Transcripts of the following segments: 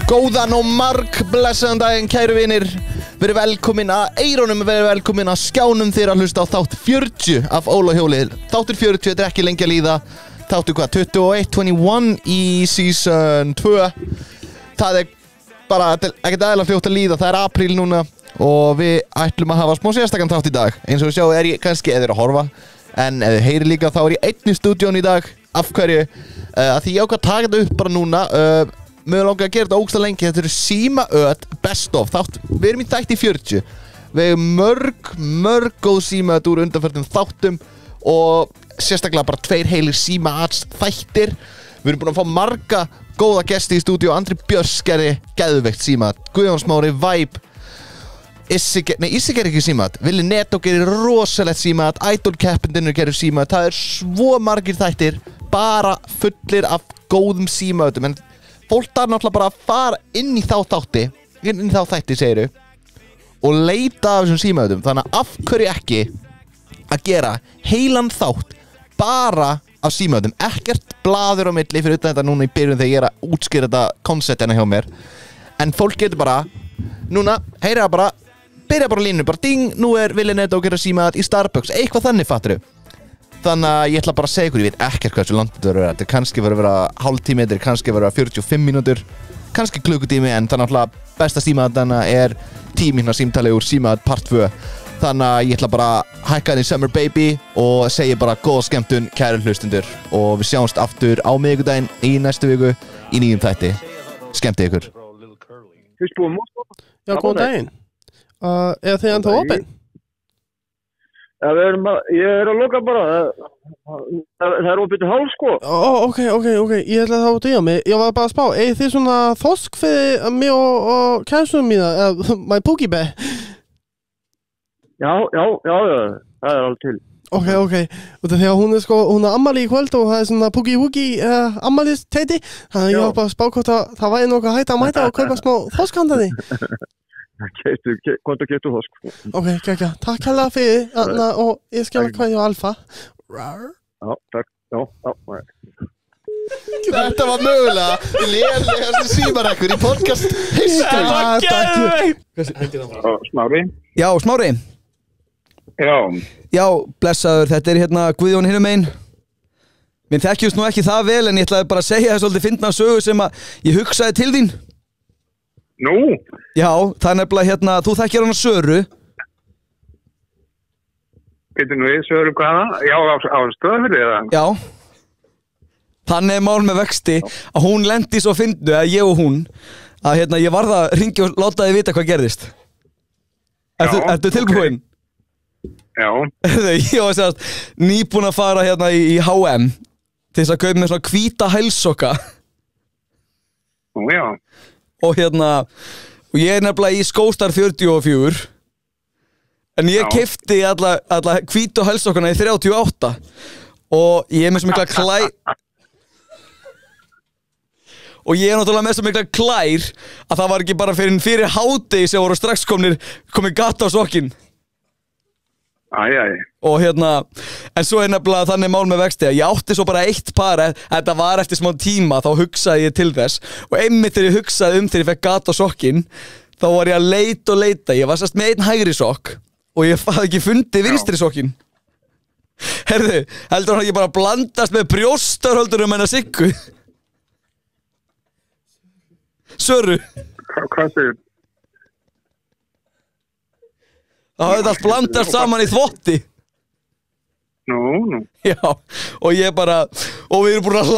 Góðan og margblessaðan daginn, kæru vinir. Verið velkomin að eyrunum, verið velkomin að skjánum þeir að hlusta á þátt 40 af Ólahjólið. Þáttur 40, þetta er ekki lengi að líða. Þáttur hvað, 21 í season 2. Það er bara ekkert aðeinslega fljótt að líða, það er apríl núna. Og við ætlum að hafa smá sérstakann þátt í dag. Eins og við sjáum er ég kannski eða að horfa. En ef þið heyri líka þá er ég einn í stúdíón í dag. Af hverju? Að því ég ákvað að taka þetta upp bara núna. Mér langar að gera þetta ógeðslega lengi. Þetta eru símaöt best of þátt. Við erum í þætti 40. Við erum mörg góð símaöt úr undanförnum þáttum. Og sérstaklega bara 2 heilir símaöts þættir. Við erum búin að fá marga góða gesti í stúdíó. Andri Björns gerði geðveikt símaöt. Guðjón Smári, Vibe. Issi ger ekki símat. Vili Netto gerir rosalegt símat. Idol keppendunir gerir símat. Það er svo margir þættir bara fullir af góðum símatum. En fólk þarf náttúrulega bara að fara inn í þá þætti segiru og leita af þessum símatum. Þannig að af hverju ekki að gera heilan þátt bara af símatum. Ekkert blaður á milli fyrir utan þetta núna í byrjun þegar ég er að útskýra þetta koncept hérna hjá mér. En fólk getur bara núna, heyri það bara byrja bara línu, bara ding, nú er Vili Netto að gera símat í Starbucks, eitthvað þannig fattur. Þannig að ég ætla bara að segja ykkur, ég veit ekkert hversu langt þetta verður að vera. Þetta kannski verður að vera hálftími, þetta kannski verður að vera 45 mínútur, kannski klukkutími, en þannig að besta símatana er 10 mínúna símtali úr símat part 2. Þannig að ég ætla bara að hækka henni Summer Baby og segja bara góða skemmtun, kæru hlustundur. Og við sjáumst aftur á miðvikudaginn í næstu viku í nýjum þætti. Skemmti ykkur. Já, góðan daginn. Er þið ennþá opinn? Ja, ég er að loka bara. Það er opið til hálf, sko. Ok. Ég ætla þá að dýja mig. Ég var bara að spá. Egið þið svona þosk fyrir mig og kænstunum mína? My Pookie Bear? Já. Það er alveg til. Ok. Og þegar hún er ammali í kvöld og það er svona Pookie ammalis teiti. Þannig að ég var bara að spá hvort það væri nokkuð hægt að mæta og kaupa smá þoskhandani. Hvort að getur þosk. Ok, kækja. Takk hérlega fyrir og ég skal hvað ég á Alfa. Já, takk. Já. Þetta var mögulega lélegasti símarekkur í podcast history. Smári? Já, Smári. Já, blessaður, þetta er hérna Guðjón hinum megin. Við þekkjumst nú ekki það vel en ég ætlaði bara að segja það svolítið fyndna sögu sem að ég hugsaði til þín. Nú? Já, það er nefnilega hérna, þú þekkir hana Söru. Veitir nú Söru hvaða? Já, á Stöðafirði eða? Já. Þannig er mál með vexti að hún lendi svo fyndu að ég og hún að hérna ég varð að ringja og láta þið vita hvað gerðist. Ertu tilbúin? Já. Ég var sérst nýbúin að fara hérna í H&M til þess að kaupa með svona hvíta hælsokka. Nú, já. Og hérna, og ég er nefnilega í skóstar 44 en ég keypti alla hvítu hælsokkana í 38 og ég er með svo mikla klær og ég er náttúrulega með svo mikla klær að það var ekki bara fyrir hádegi sem voru strax komið gata á sokkin. Og hérna, en svo er nefnilega þannig mál með vexti að ég átti svo bara eitt par, þetta var eftir smá tíma, þá hugsaði ég til þess og einmitt þegar ég hugsaði þegar ég fekk gat á sokkinn, þá var ég að leita, ég var sérst með einn hægri sokk og ég hafði ekki fundið vinstri sokkinn. Herðu, heldur hann ekki bara blandast með brjóstarhöldurum en að Siggu? Söru? Hvað segir? Það hafði allt blandast saman í þvotti. Nú. Já, og ég bara, og við erum búin að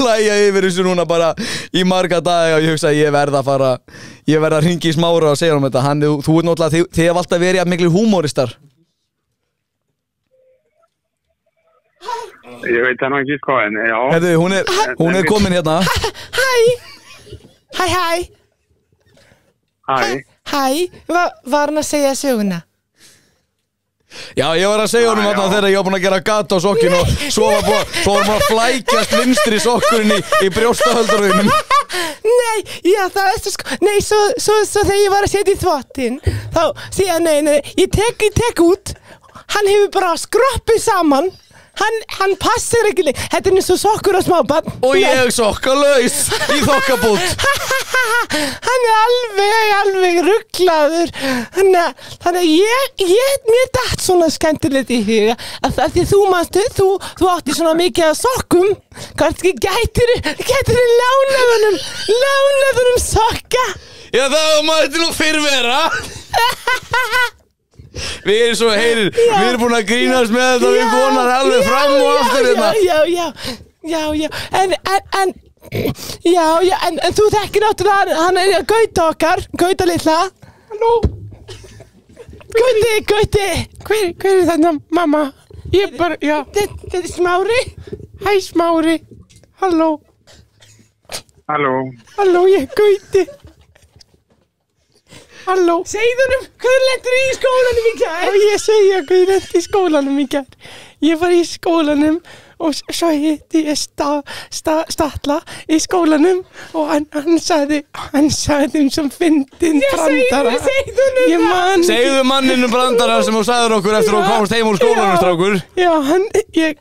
hlæja yfir þessu núna bara í marga daga og ég hugsa að ég verð að hringi í Smára og segja um þetta. Þú er náttúrulega, þið hef alltaf verið að miklu húmóristar. Ég veit það nú ekki sko, en já. Hefðu, hún er komin hérna. Hæ, var hann að segja söguna? Já, ég var að segja honum þarna þegar ég var búin að gera gat á sokkinn og svo var maður að flækjast vinstri sokkurinn í brjóstahöldurunum. Nei, já það er svo þegar ég var að setja í þvottinn þá síðan, nei, ég tek út, hann hefur bara skroppið saman Hann passir ekki. Þetta er eins og sokkur á smábarn. Og ég sokkalaus í þokkabút. Hann alveg rugglaður. Þannig að mér datt svona skemmtilegt í huga að það því þú manstu, þú átti svona mikið af sokkum. Kannski gætirðu lánað honum sokka. Já, það mætti nú fyrr vera. Við erum svo heyrir, við erum búin að grínast með þetta við konar alveg fram og aftur hérna. En þú þekkir náttúrulega hann Gauta okkar, Gauta litla. Halló. Gauti. Hver þarna, mamma? Ég bara, já. Þetta Smári. Hæ Smári. Halló, ég Gauti. Halló. Segðu honum, hvað lendir í skólanum í gær? Ég segi hvað ég lendi í skólanum í gær. Ég var í skólanum og svo hitti ég Stalla í skólanum og hann sagði sem fyndin brandara. Segðu honum. Segðu manninum brandara sem þú sagður okkur eftir að komast heim úr skólanum, strákur. Já, ég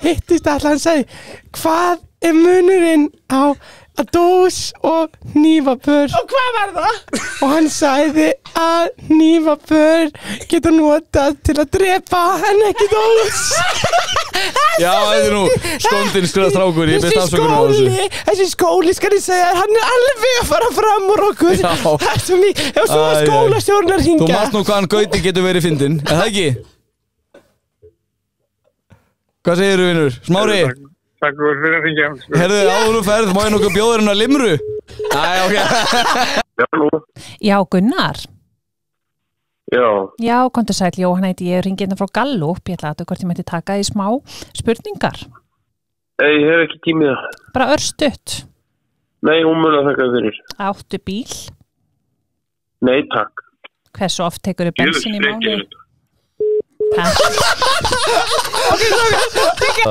hitti Stalla, hann sagði, hvað munurinn á dós og hnífapör? Og hvað var það? Og hann sagði að hnífapör getur notað til að drepa en ekki dós. Já, þetta nú skondin strákur, ég best afsökunar á þessu. Þessi skóli, skal ég segja, hann alveg að fara fram úr okkur. Já. Það svo mikið, ef svo skólastjórnar hingja. Þú mást nú hvaðan Gauti getur verið fyndin, það ekki? Hvað segirðu, vinur? Smári? Takk fyrir að hringja. Herðu, áður þú ferð, má ég nokkuð bjóður hennar limru? Æ, ok. Já, Gunnar. Já, komdu sæll, Jóhann heiti ég, ringi hérna frá Gallup, ég ætla að hvort ég mætti taka í smá spurningar. ég hef ekki tímið það. Bara örstutt. Nei, ómögulega þakka fyrir. Áttu bíl? Nei, takk. Hversu oft tekur bensin í mánuði? Þú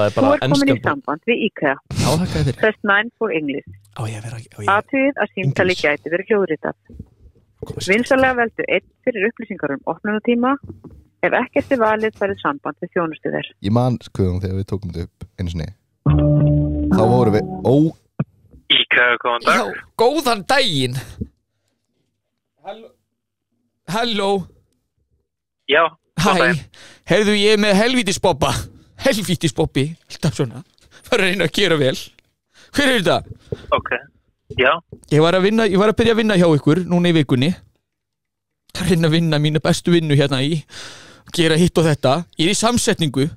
ert komin í samband við IKEA. Press 9 for English. Athugið að símtali gæti verið hljóðritað. Vinsamlega veldu 1 fyrir upplýsingar opnunartíma. Ef ekkert valið verður samband við þjónustu þér. Ég man skoðum þegar við tókum þetta upp einu sinni. Þá vorum við IKEA, góðan dag. Já, góðan daginn. Halló. Já. Hæ, heyrðu ég með helvítisbobba. Helvítisbobbi, alltaf svona. Bara reyna að gera vel. Hver þetta? Ok, já. Ég var að byrja að vinna hjá ykkur núna í vikunni. Að reyna að vinna mínu bestu vinnu hérna í. Gera hitt og þetta. Ég í samsetningu.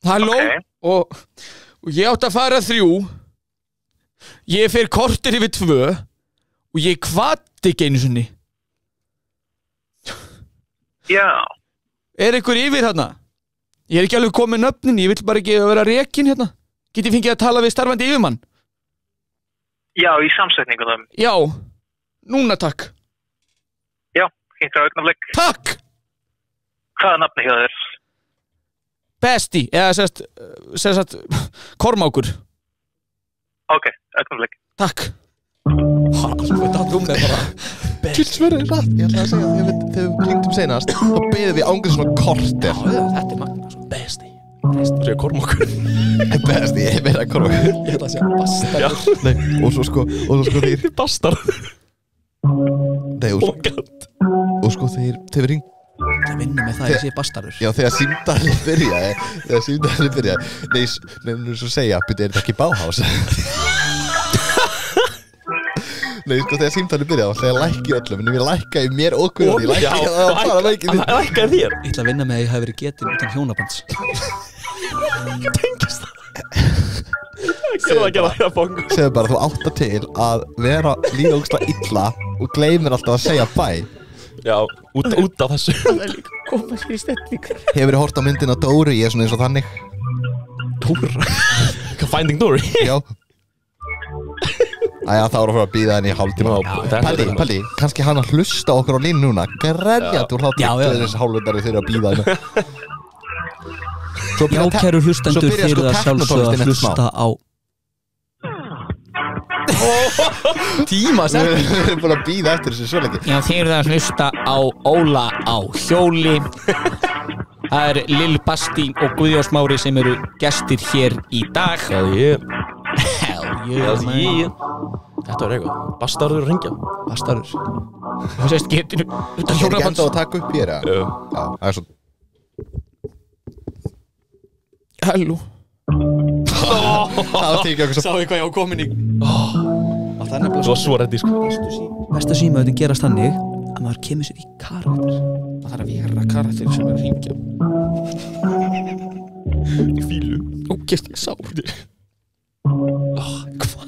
Halló? Okay. Og ég átt að fara 3. Ég fer korter yfir 2. Og ég kvaddi ekki einu sinni. Já. Ykkur yfir hérna? Ég ekki alveg komið nöfnin, ég vill bara ekki vera rekin hérna. Get ég fengið að tala við starfandi yfirmann? Já, í samsetningunum. Já, núna takk. Já, hingra augnablik. Takk! Hvaða nafni hjá þér? Besti, eða sérst Kormákur. Ok, augnablik. Takk. Alveg datt með bara. Kilsverðið rætt. Ég ætla að segja að þegar við hringtum senast þá beðum við ángrið svona korter. Þetta magna, svo besti. Þú segir Kormákur. Besti, ég meina Kormákur. Ég ætla að segja bastar. Nei, og svo þeir bastar. Nei, og sko þeir hring. Það vinna með það að ég sé bastarur. Já, þegar símtalið byrjaði. Nei, svo segja, byrja, er þetta ekki Bauhaus? Nei, sko, þegar símtalið byrjaði, þá ætla ég að lækka í öllum, en ég lækkaði mér og Guðni, ég lækkaði þér. Ég ætla að vinna með að ég hafi verið getinn utan hjónabands. Tengist það. Segðu bara, þú áttar til að vera líka ógeðslega illa og gleymir alltaf að segja bæ. Já, út af þessu. Það er líka koma sér í stellingu. Hefurðu hort á myndina Dóri, ég er svona eins og þannig. Dóra? Finding Dory? Já. Æja, þá erum við að fara að bíða henni í hálftíma. Palli, kannski hann að hlusta okkur á línu núna. Grenjandi úr hlátur þessi hálfundari þeirra að bíða henni. Já, kæru hlustendur, þeir það sjálfsögðu að hlusta á Tíma sem við erum búin að bíða eftir þessu svo lengi. Já, þeir það að hlusta á Óla á hjóli. Það er Lill Basti og Guðjón Smári sem eru gestir hér í dag. Hell yeah. Þetta var eitthvað, bastarður að ringja. Bastarður. Þú sést getinu Þetta er ekki enda að taka upp hér, Já, það er svo. Halló. Það var ekki okkur Sá ég hvað ég á komin í. Það er nefnilega svo reddi, sko. Besta síma þetta gerast þannig að maður kemur sér í karakter. Það þarf að vera karakter sem er að ringja. Fílu. Ógeðst ég sá þetta.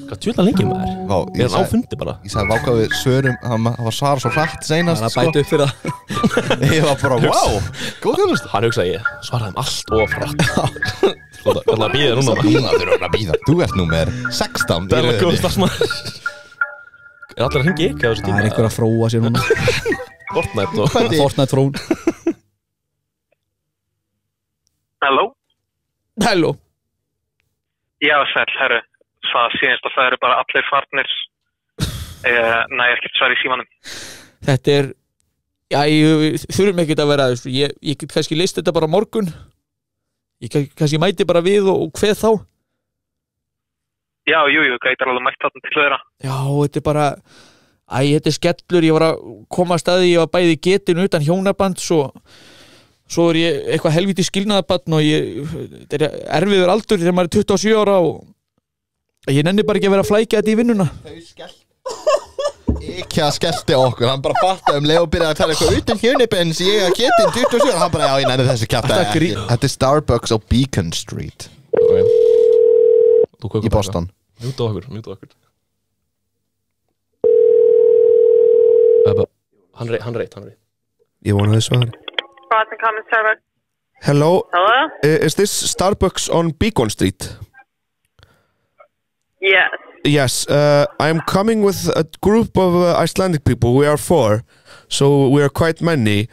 Hvað tjóðan lengi maður? Ég á fundi bara. Ég sagði vákað við svörum, hann var svarað svo hratt seinast. Það bæti upp fyrir það. Ég var bara, wow, góð þjónustu. Hann hugsaði ég, svaraði þeim allt of hratt. Það er að býða núna. Þú ert númer 16. Það er að góð starfsmaður. Er allir að hringi ekki á þessu tíma? Það er einhver að fróa sér núna. Fortnite og Fortnite frón. Halló. Já, sæll, herru. Það síðanst að það eru bara allir farnir. Nei, ekkert svar í símanum. Þetta er, þurfum ekkert að vera þessu. Ég get kannski list þetta bara morgun. Ég kannski mæti bara við og hveð þá. Já, jú, gætar alveg mætt þarna til þeirra. Já, þetta er bara, þetta er skellur. Ég var að koma að staði, ég var bæði getin utan hjónaband, svo er ég eitthvað helviti skilnaðabann og þetta er erfiður aldur þegar maður er 27 ára og ég nenni bara ekki að vera að flækja þetta í vinnuna. Ekki að skellti okkur, hann bara fattaði leið og byrjaði að tala eitthvað utan hjónabans, ég að getin 27 og hann bara, já, ég nenni þessi kjafta ekki. Þetta er Starbucks á Beacon Street í Boston. Mjúta okkur. Hann reyt. Ég vonaði svar. Boston Common Starbucks. Hello? Hello? Is this Starbucks on Beacon Street? Yes. Yes, I'm coming with a group of Icelandic people. We are 4, so we are quite many.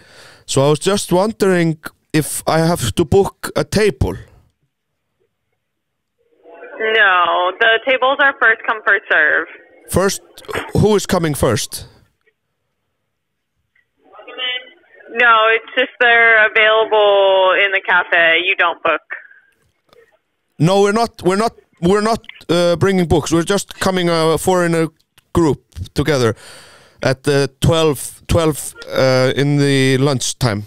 So I was just wondering if I have to book a table. No, the tables are first come, first serve. First, who is coming first? No, it's just they're available in the cafe. You don't book. No, we're not bringing books. We're just coming 4 in a group together at 12 in the lunchtime.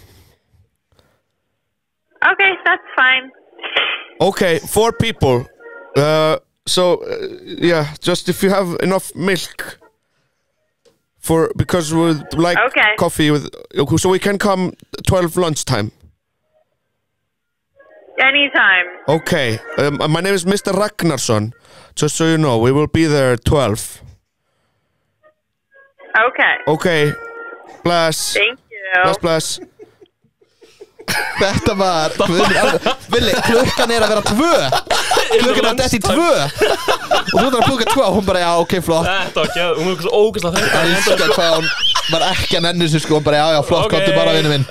Okay, that's fine. Okay, 4 people. Yeah, just if you have enough milk because we like coffee so we can come 12 lunchtime. Anytime. Okay, my name is Mr. Ragnarsson. Just so you know, we will be there at 12. Okay. Bless. Thank you. Bless. Þetta var Vili, klukkan er að vera 2. Klukkan er að detti 2 og þú þarf að búka 2 og hún bara, já, ok, flott. Þetta var ekki, hún var svo ógeðslega þengt. Það elskar hvað hún var ekki að nenni sig, sko. Hún bara, já, flott, komdu bara, vinnu minn.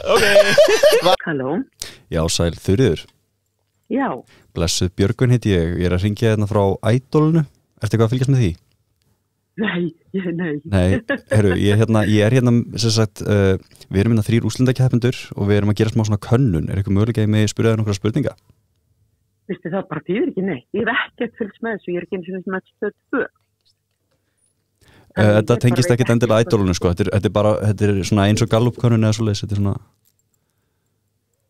Halló. Já, sæl, Þuríður. Já. Blessuð Björgun heiti ég. Ég er að hringja hérna frá Idolinu. Ertu eitthvað að fylgjast með því? Nei. Nei, heyrðu, ég er hérna sem sagt, við erum hérna 3 úrslendakeppendur og við erum að gera smá svona könnun. Er eitthvað mögulega með að spyrja þér nokkra spurninga? Vistu, það bara þýðir ekki neitt. Ég hef ekkert fylgst með þessu, ég er ekki eins og þessum að stöð 2. Þetta tengist ekkert endilega Idolinu, sko. Þetta er svona eins og Gallup-könnun eða svoleiðis, þetta er svona...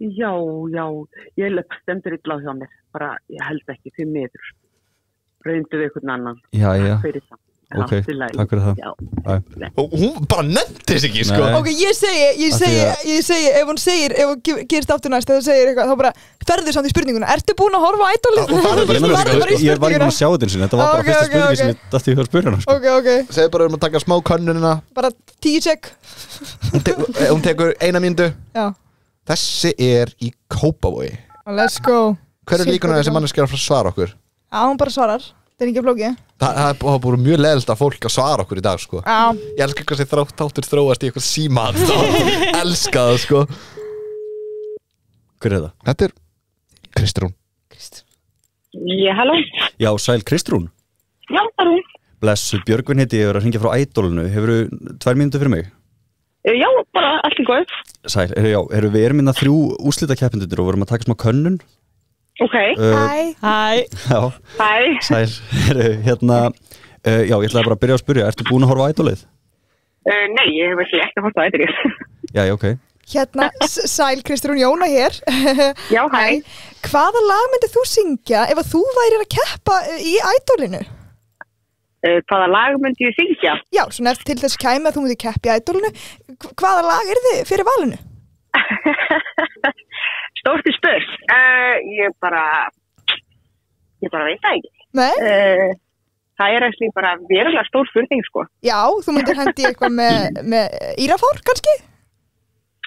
Já, ég stendur illa á hjá mér. Bara, ég held ekki 5 metur. Reyndu við einhvern annan. Já. Fyrir það. Ok, takk fyrir það. Og hún bara nefndi þess ekki, sko. Ok, ég segi, ef hún gerist aftur næst, ef þú segir eitthvað, þá bara ferðu samt í spurninguna. Ertu búin að horfa á Idolið? Ég var ekki búin að sjá þetta eins og þetta var bara fyrsta spurningi sem ég dætti að spyrja hana. Ok. Segðu bara að taka smá könnunina. Bara 10 check. Hún tekur 1 mínútu. Já. Þessi er í Kópavogi. Let's go. Hver er líkunar þessi manneskja að svara okkur? Já, hún bara svarar. Það er ekki flókið. Það er búin mjög leiðilegt að fólk að svara okkur í dag, sko. Já. Ég elskar hvað þessi þáttur þróast í eitthvað síma. Elska það, sko. Hver er það? Þetta er Kristrún. Já, halló. Já, sæl Kristrún. Já, halló. Blessuð Björgun heiti ég, er að hringja frá Idolinu. Hefurðu 2 mínútur fyrir mig? Já, bara allt í góð. Sæl, við erum hérna 3 úrslitakeppendur og vorum að taka smá könnun. Ok. Hæ. Já. Hæ. Sæl, hérna Já, ég ætlaði bara að byrja að spyrja, ertu búin að horfa á Idolið? Nei, ég hef ekki horft á Idolið. Já, ok. Hérna, sæl Kristrún Jóna hér. Já, hæ. Hvaða lag myndir þú syngja ef að þú værir að keppa í Idolinu? Hvaða lag myndi ég syngja? Já, svona eftir til þess kæmi að þú myndir keppa í Idolinu. Hvaða lag er þið fyrir valinu? Stórti spurs. Ég bara veit það ekki. Nei? Það er ekki bara verulega stór spurning, sko. Já, þú myndir hendi eitthvað með Írafár, kannski?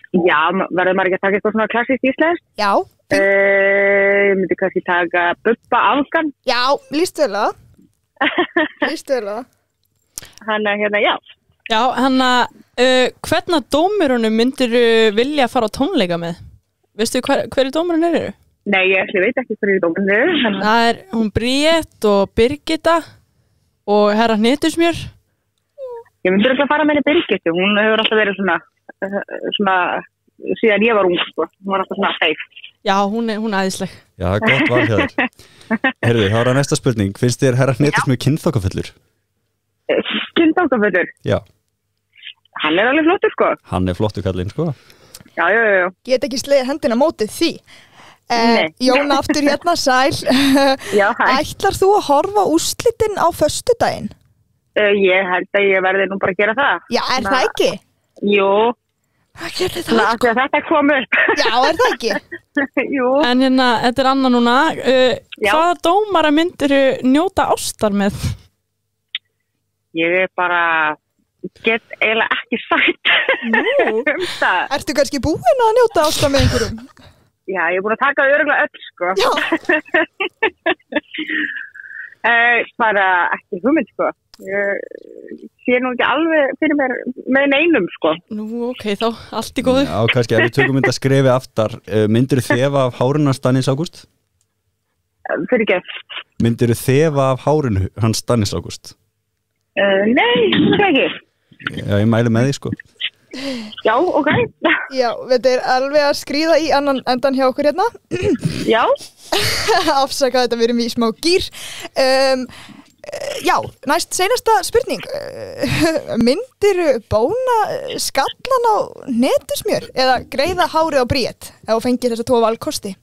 Já, verður maður ekki að taka eitthvað svona klassískt íslenskt? Já. Ég myndi kannski taka Bubba Afgan. Já, lístu vel að. Hanna, hérna, já. Já, hanna, hvernig dómurunum myndir vilja fara á tónleika með? Veistu hverju dómurinn eru? Nei, ég veit ekki hverju dómurinn eru. Það er hún Bríett og Birgitta og herra Hnetusmjör. Ég myndi ekki að fara með henni Birgittu. Hún hefur alltaf verið svona síðan ég var ung, sko. Hún var alltaf svona feik. Já, hún er æðisleg. Já, það er gott val hjá þér. Herðu, þá er það næsta spurning. Finnst þér herra Hnetusmjör kynþokkafullur? Kynþokkafullur? Já. Hann er alveg flottur, sko. Hann er flottur kallinn, sko. Já. Get ekki slegið hendina mótið því. Jón aftur hérna, sæl. Já, hæ. Ætlar þú að horfa úrslitin á föstudaginn? Ég held að ég verði nú bara að gera það. Já, er það ekki? Jú. Þetta kom upp. Já, er það ekki? Jú. En hérna, þetta er annað núna. Hvaða dómara myndirðu njóta ástar með? Ég er bara... get eiginlega ekki sagt það. Ertu kannski búin að njóta ástar með einhverjum? Já, ég er búin að taka örugglega öll, sko. Já. Bara ekki hugmynd, sko. Ég sé nú ekki alveg fyrir mér með neinum, sko. Nú, ok, þá, allt í góðu. Já, kannski, ef við tökum þetta skrefi aftar, myndirðu þefa af hárinu hans Stannis Ágúst? Fyrir ekki. Myndirðu þefa af hárinu hans Stannis Ágúst? Nei, það ekki. Já, ég mæli með því, sko. Já, ok. Já, þetta er alveg að skríða í annan endan hjá okkur hérna. Já. Afsaka þetta, við erum í smá gýr. Já, næst seinasta spurning. Myndirðu bóna skallan á Hnetusmjör eða greiða hárið á Bríett ef þú fengir þessa tvo valkosti?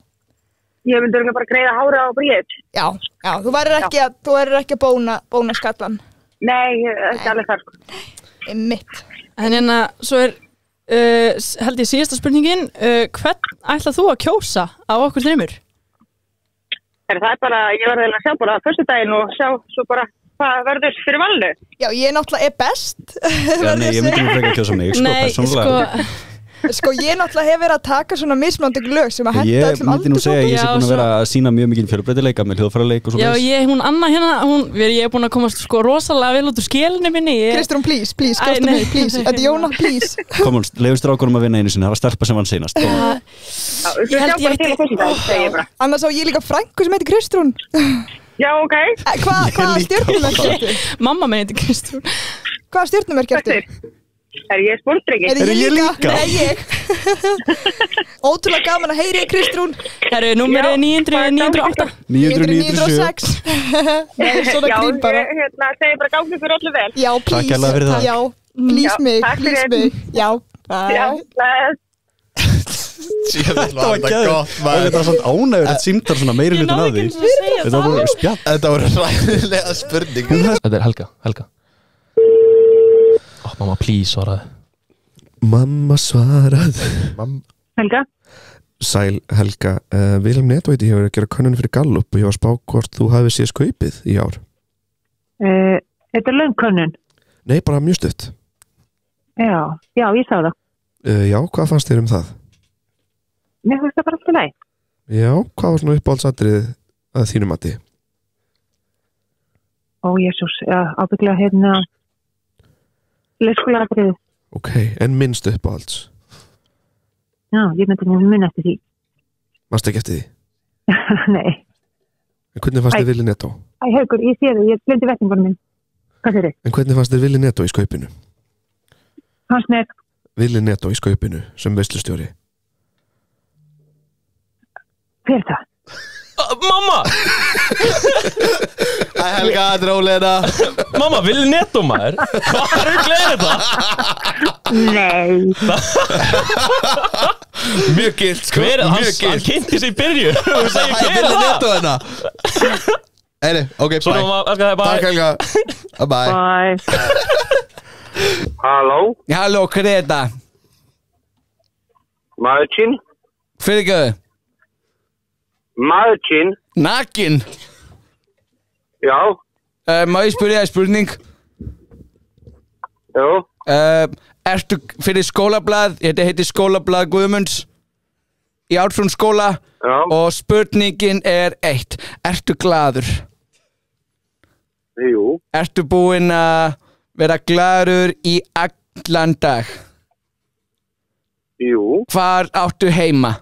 Ég myndi bara greiða hárið á Bríett. Já, þú verður ekki að bóna skallan. Nei, ekki alveg þar. Mitt. En hérna, svo er held ég síðasta spurningin, hvern ætlað þú að kjósa af okkur þreymur? Það er bara, ég verði að sjá bara föstudaginn og sjá svo bara hvað verður fyrir valinu. Já, ég náttúrulega er best. Já, nei, ég myndi nú frekar að kjósa mig, sko, persónulega. Sko, ég náttúrulega hef verið að taka svona mismunandi lög sem að henda Ég öllum myndi nú segja að ég sé búin að vera að sína mjög mikið fjölbreytileika með hljóðfæraleik og svo Já, hún Anna hérna, ég er búin að komast sko rosalega vel út úr skélinu minni. Kristrún, please, kjóstu mig, please. Þetta er Jóna, please. Kom hún, leiðu strákunum að vinna einu sinni, það var stelpa sem vann seinast. Ég held ég ekki. Annars á ég líka frænku sem heitir Kristrún. Já, ok. Hvaða stjörnumerki ertu? Mamma minn heitir Kristrún. Hvaða stjörnumerki ertu? Er ég sportdrengi? Er ég líka? Nei, ég. Ótrúlega gaman að heyri Kristrún. Herru, númerið 908. 906. Nei, svona grín bara. Já, segir bara gangi fyrir öllu vel. Já, please. Takk hérlega fyrir það. Já, please mig. Já, bye. Já, bless. Þetta var gott. Þetta var svona ánægur að símtar svona meiri hlutin að því. Þetta var bara spjall. Þetta var ræðilega spurning. Þetta er Helga. Mamma, please, svaraði. Mamma svaraði. Helga? Sæl, Helga. Vilhelm Netvæti hefur að gera könnun fyrir Gallup og ég var spá hvort þú hafi séð skaupið í ár. Þetta er löng könnun? Nei, bara mjög stutt. Já, ég sá það. Já, hvað fannst þér um það? Mér finnst það bara alltaf leið. Já, hvað var svona uppáhaldsatriðið að þínu mati? Ó, Jesús, ábygglega hérna leikskólaratriðið. Ok, en minnst uppáhalds? Já, ég myndi minn eftir því. Manstu ekki eftir því? Nei. En hvernig fannst þér Willi Netto? Haukur, ég sé þið, ég glemdi vettingunum minn. Hvað sér þið? En hvernig fannst þér Willi Netto í skaupinu? Hans með? Willi Netto í skaupinu sem veislustjóri. Hver er það? Mamma! Helga, drólega Mamma, vil netto maður? Hvað rugl þetta? Nei. Mjög gilt, sko. Hver er hans? Hann kynnti sig í byrju. Þú segir hver er Vil netto það? hérna Heyri, ok, Svona, bye mamma, bye. Takk Helga Bye Halló, Halló, hver er þetta? Martin? Fyrirgjöðu Martin? Nakin Já, Má ég spyrja þér spurning? já, Ertu fyrir skólablað? Þetta heitir skólablað Guðmunds í Ártún skóla já, og spurningin er 1. Ertu glaður? jú, Ertu búinn að vera glaður í allan dag? jú, Hvar áttu heima?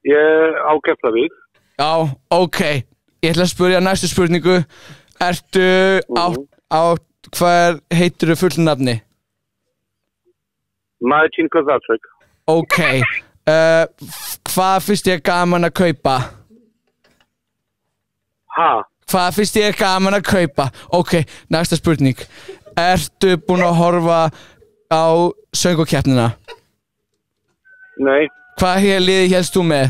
ég á Keflavík. Já, ok. Ég ætla að spyrja næstu spurningu. Ertu hver heitirðu fullnafni? Martin Kozaczek. Ok. Hvað finnst þér gaman að kaupa? Ha? Hvað finnst þér gaman að kaupa? Ok, næsta spurning. Ertu búinn að horfa á söngvakeppnina? Nei. Hvað liði hélst þú með?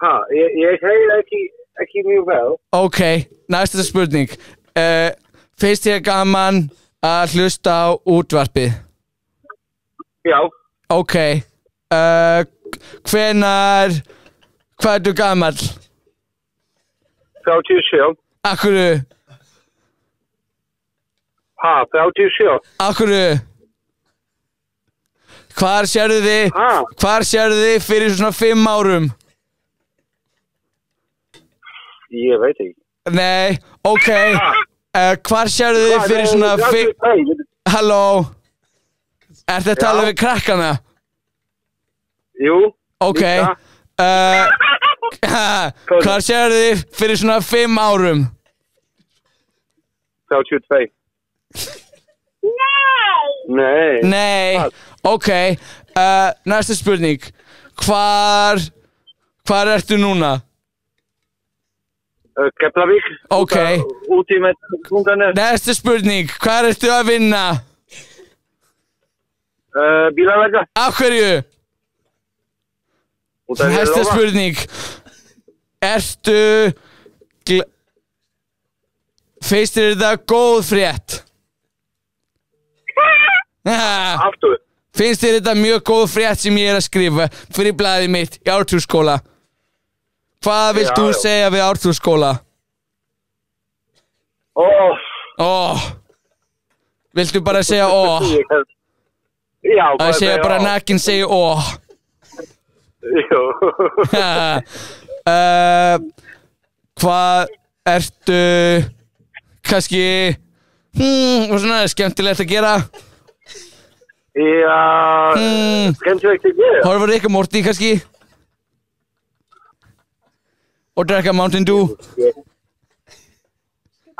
Ha? Ég heyri ekki mjög vel. Ok, næsta spurning. Finnst þér gaman að hlusta á útvarpið? Já. Ok. Hvað ertu gamall? 37. Akkurru? Ha, 37. Akkurru? Hvar sérðu þið fyrir svona 5 árum? Ég veit ekki. Nei, ok. Hvar sérðu þið fyrir svona 5... Halló? Ertu að tala við krakkana? Jú. Ok. Hvar sérðu þið fyrir svona 5 árum? 32. Nei. Nei. Ok, næsta spurning. Hvar ertu núna? Keflavík. Ok. Úti með hundarnir. Næsta spurning. Hvar ertu að vinna? Bílalækja. Af hverju? Næsta spurning. Ertu... Finnst þér þetta góð frétt? Aftur. Finnst þér þetta mjög góð frétt sem ég er að skrifa fyrir blaðið mitt í Ártúnsskóla? Hvað vilt þú segja við Ártúnsskóla? Viltu bara segja Já. Að segja bara nakin segja Jú. Hvað ertu kannski svona skemmtilegt að gera? Já, skemmtilegt að gera. Horfur Rick og Morty kannski? Og drekka Mountain Dew?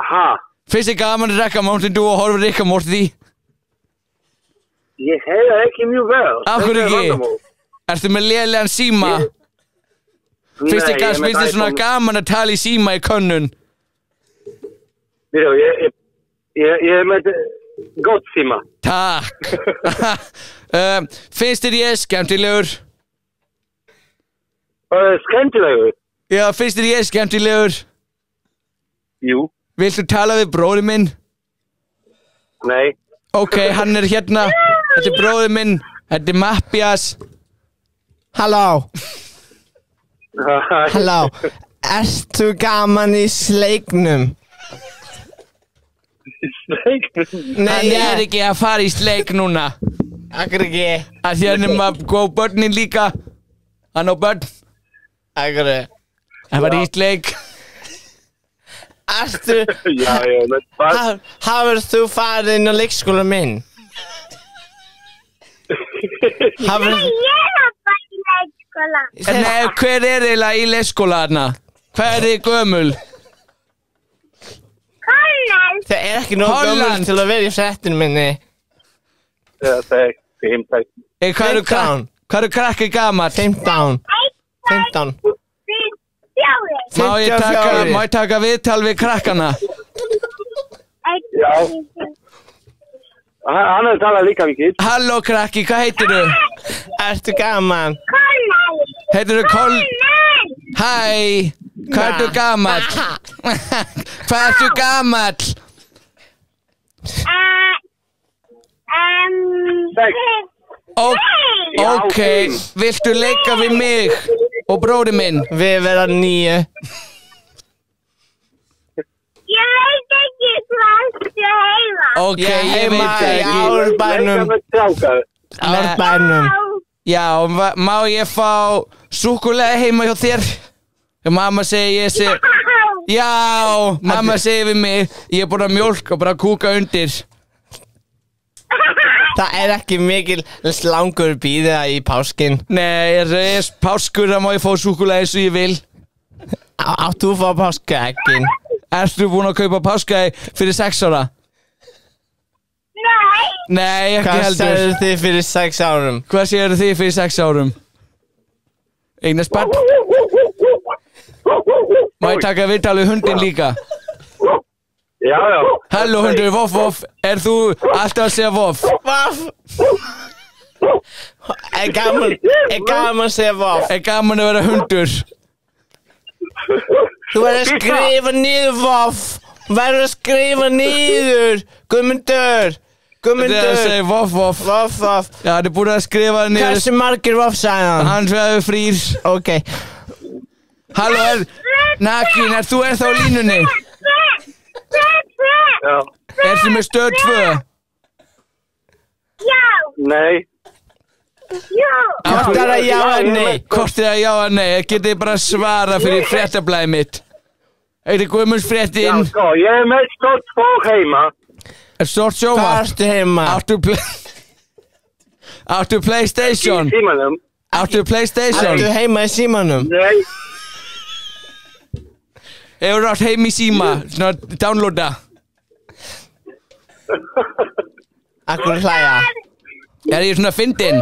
Ha? Finnst þið gaman að drekka Mountain Dew og horfur Rick og Morty? Ég heyri ekki mjög vel. Af hverju ekki? Ertu með lélegan síma? Finnst þið svona gaman að tala í síma í könnun? Ég er með gott síma. Takk. Finnst þér ég skemmtilegur? Skemmtilegur? Já, finnst þér ég skemmtilegur? Jú. Viltu tala við bróði minn? Nei. Ok, hann er hérna. Þetta er bróði minn. Þetta er Mattias. Halló. Halló. Ertu gaman í sleiknum? Hann er ekki að fara í sleik núna. Akkur ekki. Að því hann er maður góð börnin líka. Hann á börn. Akkur. Hann var í sleik. Ertu... Hafur þú farið inn á leikskóla minn? Nei, ég er að fara í leikskóla. Nei, hver er eiginlega í leikskóla þarna? Hver er þið gömul? Holland. Það er ekki nóg gömul til að vera í fréttinu minni. Það er 15. Hvað eru krakkið gamall? 15. 4. Má ég taka viðtal við krakkana? Já. Hann er talað líka mikið. Halló krakki, hvað heitirðu? Ertu gaman? Heitirðu Hæ, hvað ertu gamall? Hvað ertu gamall? Ok, viltu leika við mig og bróði minn? Við verða 9. Ég veit ekki hvað þú heima. Ok, ég veit ekki. Árbænum. Já, má ég fá súkkulaði heima hjá þér? Mamma segir, ég segi já, mamma segir við mig ég er búin að mjólka og bara kúka undir. Það er ekki mikil slangur býða í páskinn. Nei, er páskur, þá má ég fá súkkulaði eins og ég vil. Áttu að fá páskaeggin? Ertu búin að kaupa páskaegg fyrir 6 ára? Nei, ekki heldur. Hvað segir þið fyrir 6 árum? Hvað segir þið fyrir 6 árum? Eignast barn? Má ég taka viðtal við hundin líka? Já. Halló hundur, voff, voff. Er þú alltaf að segja voff? Voff. Er gaman að segja voff. Er gaman að vera hundur. Þú verður að skrifa niður voff. Þú verður að skrifa niður. Guðmundur. Þetta er að segja voff, voff. Voff, voff. Já, þið er búin að skrifa niður. Hversu margir voff sagði hann? Hann sveður frýr. Ok. Halló, Nakin, þú þá á línunni? Já. Ertu með stöð 2? Já. Nei. Já. Hvort er að já að nei? Hvort er að já að nei? Getið bara svara fyrir fréttablaðið mitt. Þetta er Guðmunds fréttin. Já, sko, ég er með stórt 2 heima. Stort sjóma. Hvað ertu heima? Áttu PlayStation? Í símanum. Áttu PlayStation? Áttu heima í símanum? Nei. Hefur átt heim í síma? Svona downloada. Akkur hlæja. Er ég svona fyndin?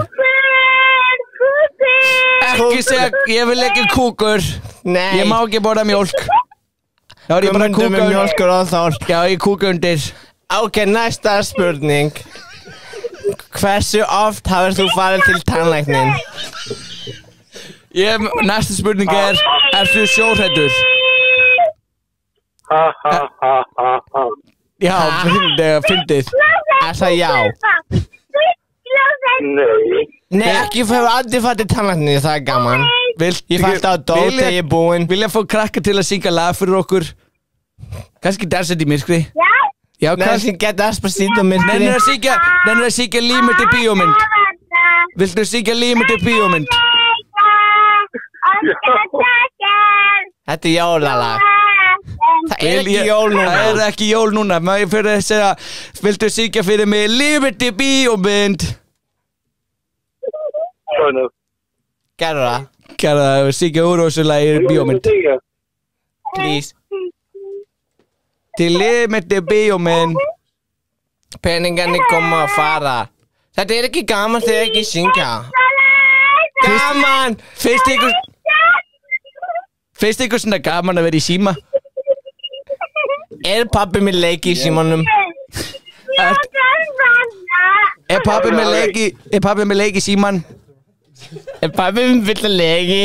Ekki segja, ég vil ekki kúkur. Nei. Ég má ekki borða mjólk. Já, ég bara kúka með mjólkur og þál. Já, ég kúka undir. Ok, næsta spurning. Hversu oft hafur þú farið til tannlæknin? Næsta spurning ertu sjóhræddur? Já, fyndið. Er það já? Nei. Nei, ekki fyrir aldrei farið til tannlæknin, það er gaman. Ég fætti á dót þegar ég er búinn. Vilja fá krakka til að syngja lag fyrir okkur? Kannski dansa þetta í myrkri? Já, kannski geta Despacito myrkri. Nennir að syngja límur til bíómynd? Viltu syngja límur til bíómynd? Þetta er jólalag. Það er ekki jól núna. Það er ekki jól núna. Maður fyrir að segja, viltu syngja fyrir mig límur til bíómynd? Gerðu það. Gerðu það, syngja úrvásulagi í bíómynd. Please. Til límur til bíómynd. Peningarnir koma að fara. Þetta er ekki gaman þegar ekki syngja. Gaman! Finnst ykkur svona gaman að vera í síma? Er pabbi með leiki í símanum? Er pabbi með leiki í síman? Er pabbi með vill að leiki?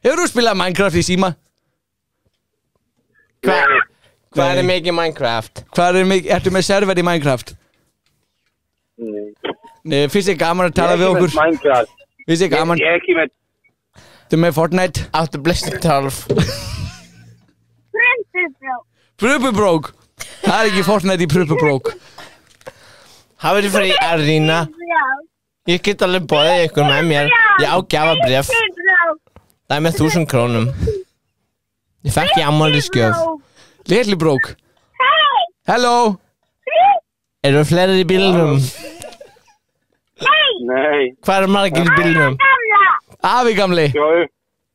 Hefur þú spilað Minecraft í síma? Hvað er mikið Minecraft? Ertu með server í Minecraft? Nei, finnst þið gaman að tala við okkur? Ég er ekki með Minecraft. Finnst þið gaman? Ég er ekki með... Þú með Fortnite? Áttu Blestin 12. Prupubrók. Það er ekki Fortnite í Prupubrók. Hafið þið fyrir í Arena? Ég get alveg bóðið ykkur með mér. Ég á gjafabréf. Það er með 1000 krónum. Ég fekk í ammælisgjöf. Litli brók. Hello. Eru fleiri í bílnum? Nei. Hvað margir í bílnum? Afi gamli.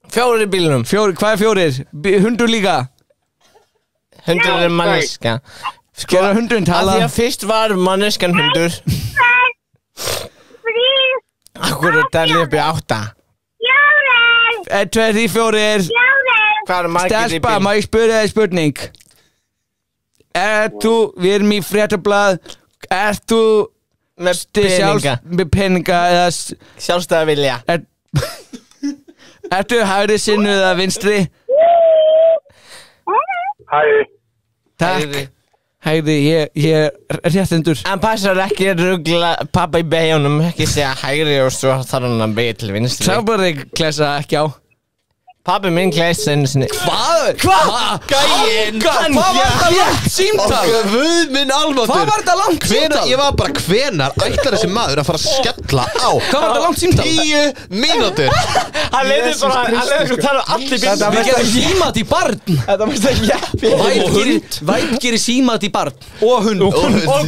4 í bílnum. Hvað er 4? Hundur líka? Hundur er manneska. Skera hundurinn tala? Af því að fyrst var manneskan hundur. Akkur er talið upp í 8. 1, 2, 3, 4. Stelpa, má ég spyrja þig spurning? Við erum í fréttablað, þú með peninga eða sjálfstæða vilja? Ertu hægri sinnu eða vinstri? Hægri. Takk. Hægri, ég er réttendur. En passar ekki að rugla pappa í beigjónum, ekki segja hægri og svo þarf hann að beigja til vinstri. Sá bara þig klesa ekki á. Pappi minn klesa einu sinni. Hvað? Gæinn! Hvað var þetta langt símtal? Guð minn almáttur. Hvað var þetta langt símtal? Ég var bara, hvenar ætlar þessi maður að fara að skella á? Hvað var þetta langt símtal? 10 mínútur. Hann leiði bara, hann leiði sko tala allir bíl. Við gerum símat í barn. Þetta var það jæfn. Væp gerir símat í barn. Og hund. Og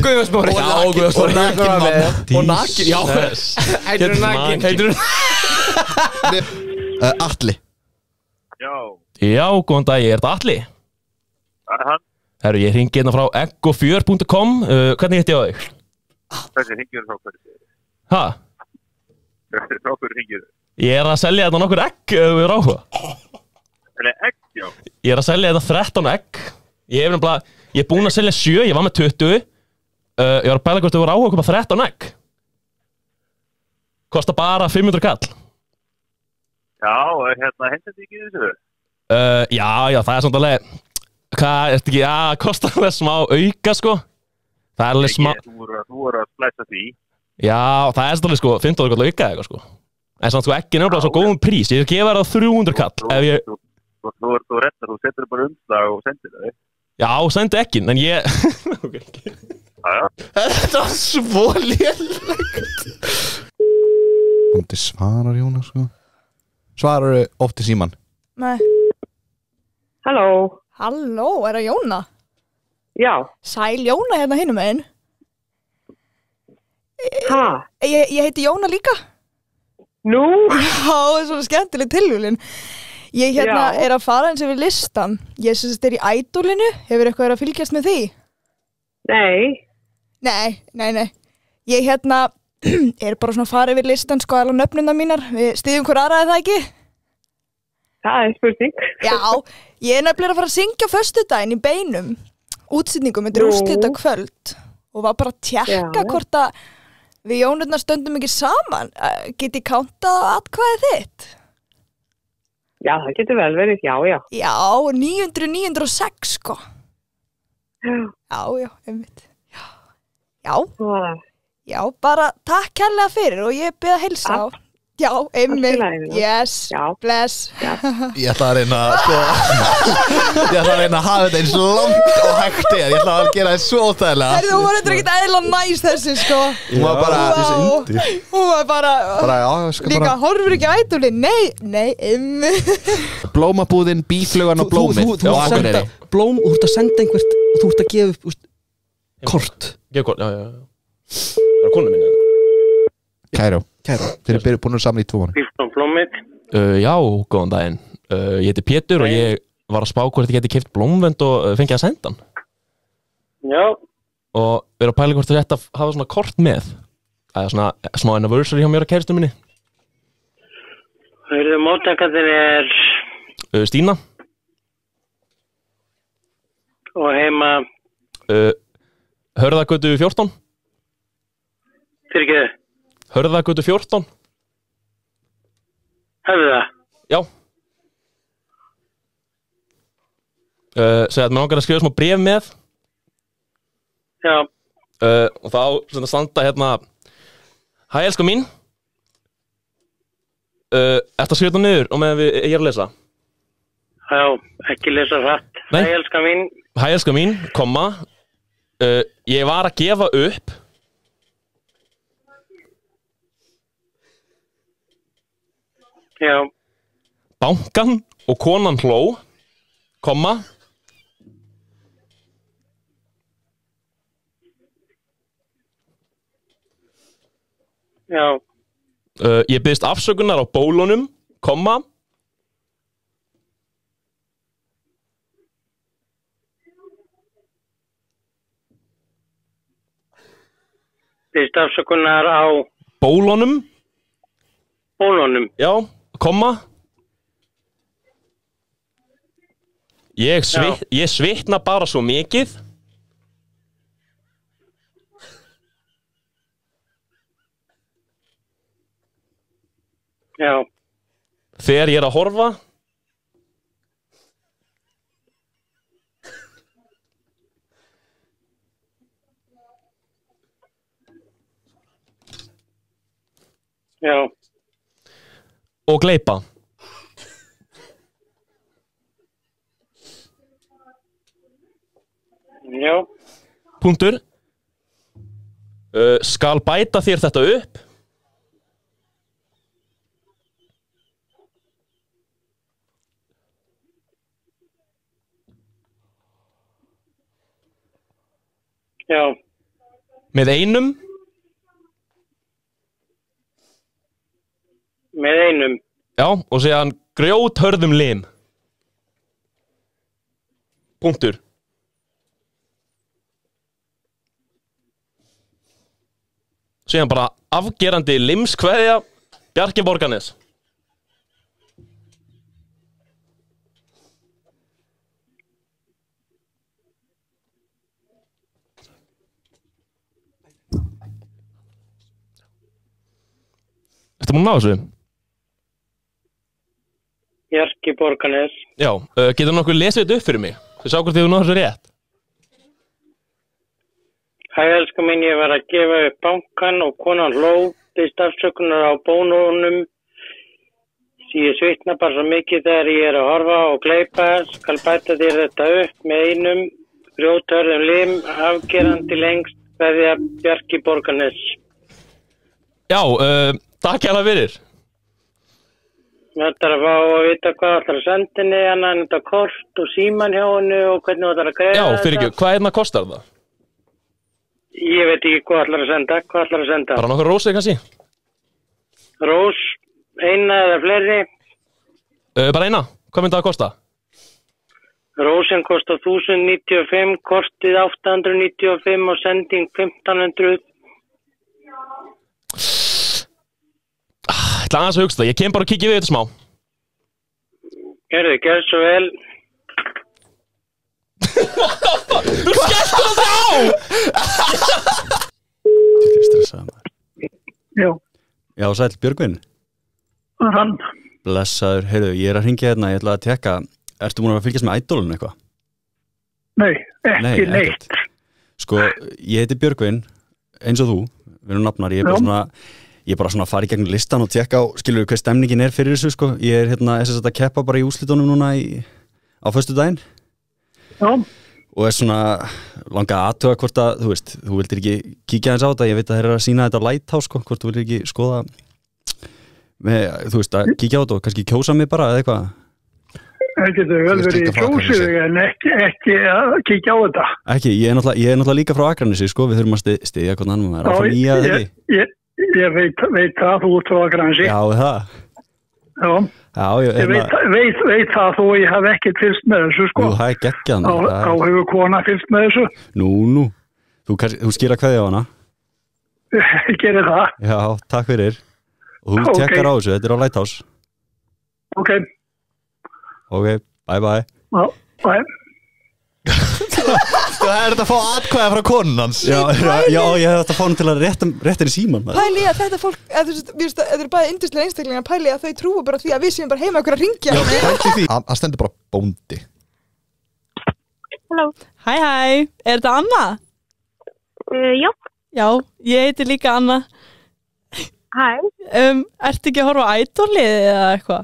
Guðjónsmóri. Já, og Guðjónsmóri. Nakin mamma. Og nakin, já. Heitir hún nakin? Atli. Já, góðan dag, er þetta Atli? Herru, ég hringi hérna frá eggofjör.com. Hvernig hitti ég á þig? Þessi hringir frá hverju? Hæ? Þessi frá hverju hringir? Ég er að selja þetta nokkur egg ef við erum áhuga. Egg, já. Ég er að selja þetta 13 egg. Ég er búinn að selja 7, ég var með 20. Ég var að bæla hvort þau voru áhuga að koma 13 egg. Kosta bara 500 kall. Já, hendur þið ekki þessu? Já, það er svona alveg. Hvað, ertu ekki, kostar það smá auka, sko. Það er alveg smá. Þú voru að splæsa því. Já, það er svona alveg, sko, 15 kall auka eitthvað, sko. En svona, sko, ekki nefnilega svo góðum prís. Ég gefa það 300 kall. Þú rettar, þú setur bara umslag og sendir það. Já, sendu ekkin, en ég... Þetta var svo lélegt. Þú svarar, Jónas, sko. Svarar oft í síman? Nei. Halló. Halló, er það Jóna? Já. Sæl Jóna hérna hinum megin. Hæ? Ég heiti Jóna líka. Nú? Já, það er svona skemmtileg tilvílin. Ég er að fara eins og við listan. Ég syns þetta í Idolinu. Hefur eitthvað að fylgjast með því? Nei. Ég er bara svona að fara yfir listan, sko, alveg nöfnuna mínar. Við styðjum hver aðra, það ekki? Það er spurning. Já, ég er nefnilega að fara að syngja föstudaginn í beinum. Útsendingum, þetta er úrslita kvöld. Og var bara að tjekka hvort að við Jónurnar stöndum ekki saman. Get ég countað atkvæðið þitt? Já, það getur vel verið, já. Já, 906, sko. Já, einmitt. Já, bara takk kærlega fyrir og ég byrði að heilsa á. Já, einmitt, yes, bless. Ég ætla að reyna að hafa þetta eins langt og hægt er. Ég ætla að gera þetta svo óþægilega. Þú var eitthvað ekkert eðla næs þessi, sko. Hún var bara líka horfur ekki á Idolin. Nei, einmitt. Blómabúðin, bíflugan og blómið. Þú ert að senda einhvert og þú ert að gefa upp kort. Gefa kort, já. Það er konu minni. Kæró. Þeir eru búin að samla í 2 mánuði. Bíflum blómið. Já, góðan daginn. Ég heiti Pétur og ég var að spá hvort ég geti keypt blómvönd og fengið að senda hann. Já. Og við erum að pæla hvort það rétt að hafa svona kort með. Það er svona smá anniversary hjá mér að kæristum minni. Hörðu, móttakandir er... Stína. Og heima... Hörðagötu 14. Fyrirgeðu. Hörðagötu 14. Hefðu það? Já. Segja að mér langar að skrifa smá bréf með. Já. Og þá standa hérna: Hæ, elska mín. Ertu að skrifa þetta niður og meðan ég er að lesa? Já, ekki lesa hratt. Hæ, elska mín. Hæ, elska mín, komma. Ég var að gefa upp. Já. Bankan og konan hló, komma. Já. Ég biðst afsökunar á bólunum, komma. Biðst afsökunar á... Bólunum. Bólunum? Já, komma. Ég svitna bara svo mikið. Já. Þegar ég að horfa. Já. Og gleypa. Já. Punktur. Skal bæta þér þetta upp. Já. Með einum. Með einum. Já, og segja hann grjóthörðum lim. Punktur. Segja hann bara afgerandi limskveðja Bjarki Borgarnes. Ertu múin að ná þessu? Bjarki Borgarnes. Já, getur nokkuð lesið þetta upp fyrir mig? Þú sá hvort þið náðu þessu rétt. Hæ, elskar mín, ég var að gefa upp bankan og konan hló, byrst afsökunar á bónunum. Ég svitna bara svo mikið þegar ég að horfa og gleypa, skal bæta þér þetta upp með einum, grjóthörðum lim, afgerandi lengst, veðja Bjarki Borgarnes. Já, takk hérlega fyrir. Mér ætlar að fá að vita hvað ætlar að senda henni, hann þetta kort og síman hjá henni og hvernig ætlar að greiða þetta. Já, fyrir ekki, hvað kostar það? Ég veit ekki hvað ætlar að senda, Bara nokkur rósið kannski? Rós, eina eða fleiri? Bara eina, hvað myndi það að kosta? Rósin kostar 1095, kortið 895 og sending 1500. Það er aðeins að hugsta, ég kem bara að kíkja við þetta smá. Gerðu svo vel. Þú skelltur það á! Já. Já, sæll, Björgvin. Hann. Blessaður, heyrðu, ég að hringja hérna, ég ætla að tekka. Ertu múin að fylgjast með Idolun eitthvað? Nei, ekki neitt. Sko, ég heiti Björgvin, eins og þú, við erum nafnar, ég er bara svona að fara í gegnum listan og tekka á, skilur við hvað stemningin er fyrir þessu, sko. Ég er hérna, að keppa bara í úrslitunum núna á föstudaginn. Já. Og er svona langa aðtöga hvort að, þú veist, þú vildir ekki kíkja eins á þetta, ég veit að þeir eru að sína þetta Lighthouse, sko, hvort þú vildir ekki skoða með, þú veist, að kíkja á þetta og kannski kjósa mig bara, eða eitthvað. Það getur vel verið í kjósið en ekki að kíkja á þetta. Ekki, ég er náttúrulega líka frá Akranesi, sko, við þurfum að styðja hvernig hann er að fá nýja þeirri. Ég veit að þú ert frá Akranesi. Já, það. Já, ég veit það þó ég hef ekkert fylgst með þessu, sko. Jú, það er geggjan. Þá hefur kona fylgst með þessu. Nú, þú skýra kveðja á hana. Ég gerir það. Já, takk fyrir. Og þú tekkar á þessu, þetta er á Lighthouse. Ok, bye. Já, bye. Þú hefði þetta að fá atkvæða frá konun hans. Já, ég hefði þetta að fá hann til að rétta í síman. Pæli að þetta fólk, þetta eru bæði yndislega einstaklingar, pæli að þau trúa bara því að við séum bara heima okkur að ringja. Já, pæli því. Það stendur bara bóndi. Halló. Hæ, er þetta Anna? Já. Já, ég heiti líka Anna. Hæ. Ertu ekki að horfa á Idolið eða eitthvað?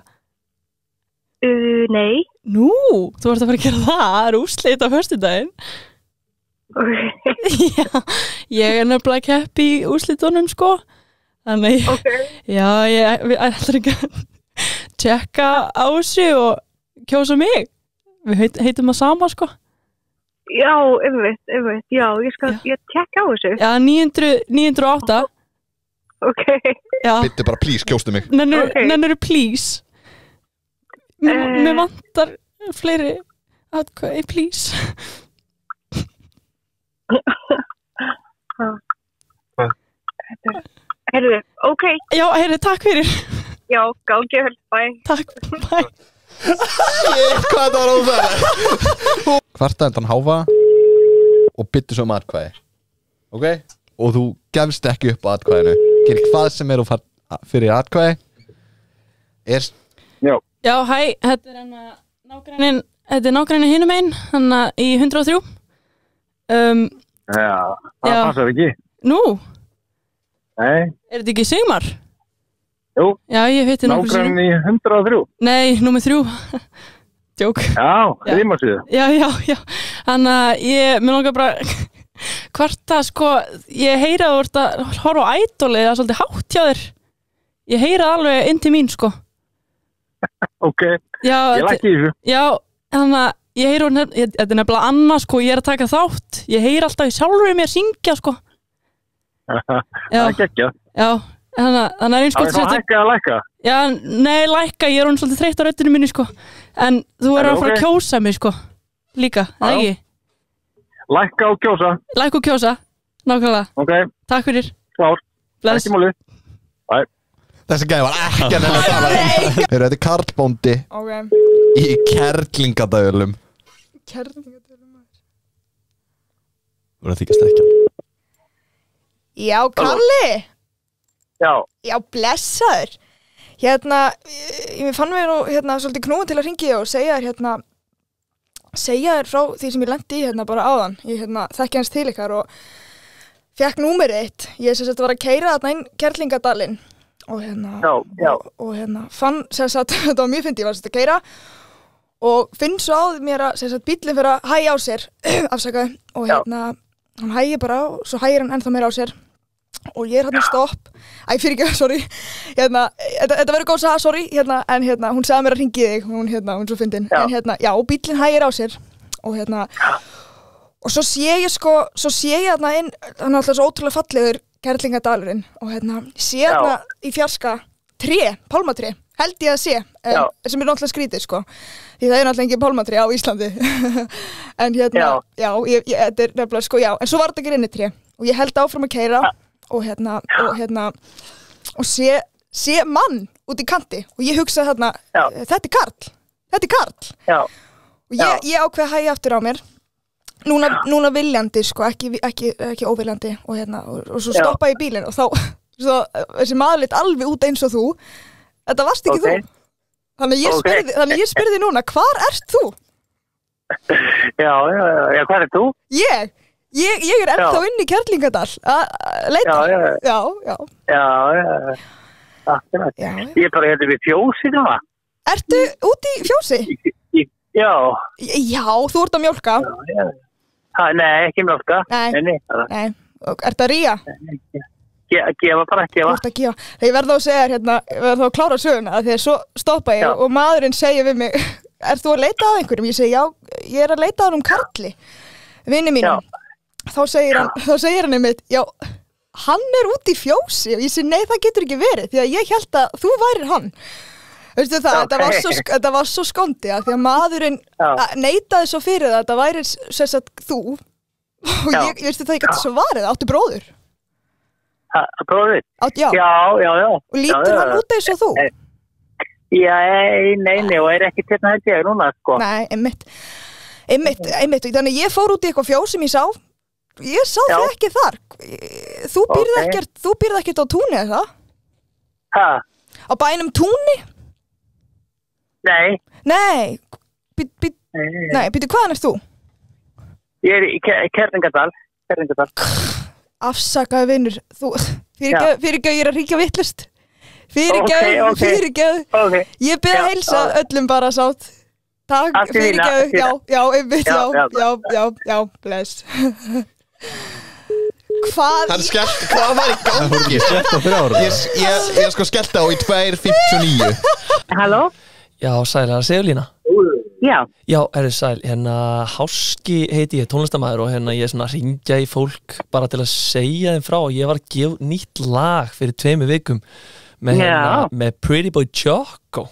Nei. Nú, þú ert að fara að gera það er úrslit á föstudaginn. Já, ég er nefnilega að keppa í úrslitunum, sko. Þannig, já, ég ætlar ekki að tjekka á þessu og kjósa mig. Við heitum það sama, sko. Já, yfirveitt, já, ég tjekka á þessu. Já, 908. Ok. Bittu bara, please, kjóstu mig. Nennuru, please. Mér vantar fleiri atkvæði, please. Heyrðu, ok. Já, heyrðu, takk fyrir. Já, gangi vel, bye. Takk, bye. Shit, hvað það var óþægilegt. Kvarta undan háfa og byttu svo atkvæði. Ok? Og þú gefst ekki upp á atkvæðinu. Gerir hvað sem og fara fyrir atkvæði. Já, hæ, þetta er nágrænin hinum einn, hann í 103. Já, það passar ekki. Nú? Nei. Er þetta ekki Sigmar? Jú. Já, ég heiti nokkuð sér. Nágrænin í 103? Nei, númer 3. Djók. Já, rímarsíðu. Já. Mér langar bara kvarta, sko, ég heyra þú ert að horfa á Idol, það er svolítið hátt hjá þér. Ég heyra alveg inn til mín, sko. Ok, já, ég lækki þessu. Já, ég heyra, þetta er nefnilega annað, sko, ég er að taka þátt. Ég heyra alltaf sjálfur mér syngja, sko. Það er geggjað. Já, þannig eins gott að setja... hækka að lækka? Já, nei, lækka, ég er hún svolítið þreytt á röddinu minni, sko. En þú er að fara að kjósa mig, sko. Líka, það ekki? Lækka og kjósa. Lækka og kjósa, nákvæmlega. Ok. Takk fyrir. Klár. Bless. Ekki máli. Bye. Þessi gæði var ekki að nefna það. Þetta er Karl Bóndi í Kerlingadölum. Þú verður að þykast ekki. Já, Kalli. Já, blessaður. Ég fann mér nú svolítið knúin til að hringi og segja þér frá því sem ég lendi í bara áðan. Ég þekki hans til ykkar og fekk númerið 1. Ég var að keyra þarna inn Kerlingadalinn og fann þetta var mjög fyndið, ég var að keyra og finn svo á mér að bíllinn fyrir að hægja á sér afsakaði og hann hægir bara og svo hægir hann ennþá meira á sér og ég er stopp fyrirgefðu, sorry þetta verður góð saga, sorry en hún sagði mér að hringi þig hún svo fyndin en bíllinn hægir á sér og svo sé ég þarna inn hann er alltaf svo ótrúlega fallegur Kerlingadalurinn og sé þarna í fjarska pálmatré held ég að sé sem er náttúrulega skrítið sko því það er náttúrulega engin pálmatré á Íslandi en þetta er nefnilega sko en svo var þetta grenitré og ég held áfram að keyra og sé mann út í kanti og ég hugsaði þarna þetta er Karl og ég ákveði að hægja aftur á mér núna viljandi sko ekki óviljandi og svo stoppaði ég bílinn og þá þessi maður leit alveg út eins og þú þetta varst ekki þú þannig ég spurði núna hvar ert þú? Já, hvar ert þú? Ég er ennþá inn í Kerlingadal að leita Já Ég er bara við fjósi núna Ertu út í fjósi? Já þú ert að mjólka Nei, ekki mjólka Nei, ertu að ríja? Gefa bara, gefa Ég verð þá að segja ég verð þá að klára söguna þegar svo stoppa ég og maðurinn segir við mig Er þú að leita að einhverjum? Ég segi já, ég er að leita að Karli vini mínum þá segir hann einmitt já, hann er út í fjósi og ég segi nei, það getur ekki verið því að ég held að þú værir hann veistu það, þetta var svo skóndi því að maðurinn neitaði svo fyrir það þetta væri sérstætt þú og ég veistu það ekki að svo varið áttu bróður Bróður? Já og lítur hann út eins og þú? Já, nei og er ekki til að hætti núna sko Nei, einmitt þannig ég fór út í eitthvað fjós sem ég sá þig ekki þar þú býrð ekkert á túni eða? Á bænum túni? Nei býtu hvaðan ert þú? Ég er í Kerlingadal Afsakaðu vinur fyrirgefðu ég er að hringja vitlaust fyrirgefðu ég bið að heilsa öllum bara sátt takk fyrirgefðu já bless Hvað var í gangi? Ég sko skellti á í 2:59 Halló? Já, sæl, það er Sigurlína Já, sæl, Háski heiti ég, tónlistarmaður og ég er svona að ringja í fólk bara til að segja þeim frá ég var að gefa nýtt lag fyrir 2 vikum með Pretty Boy Choco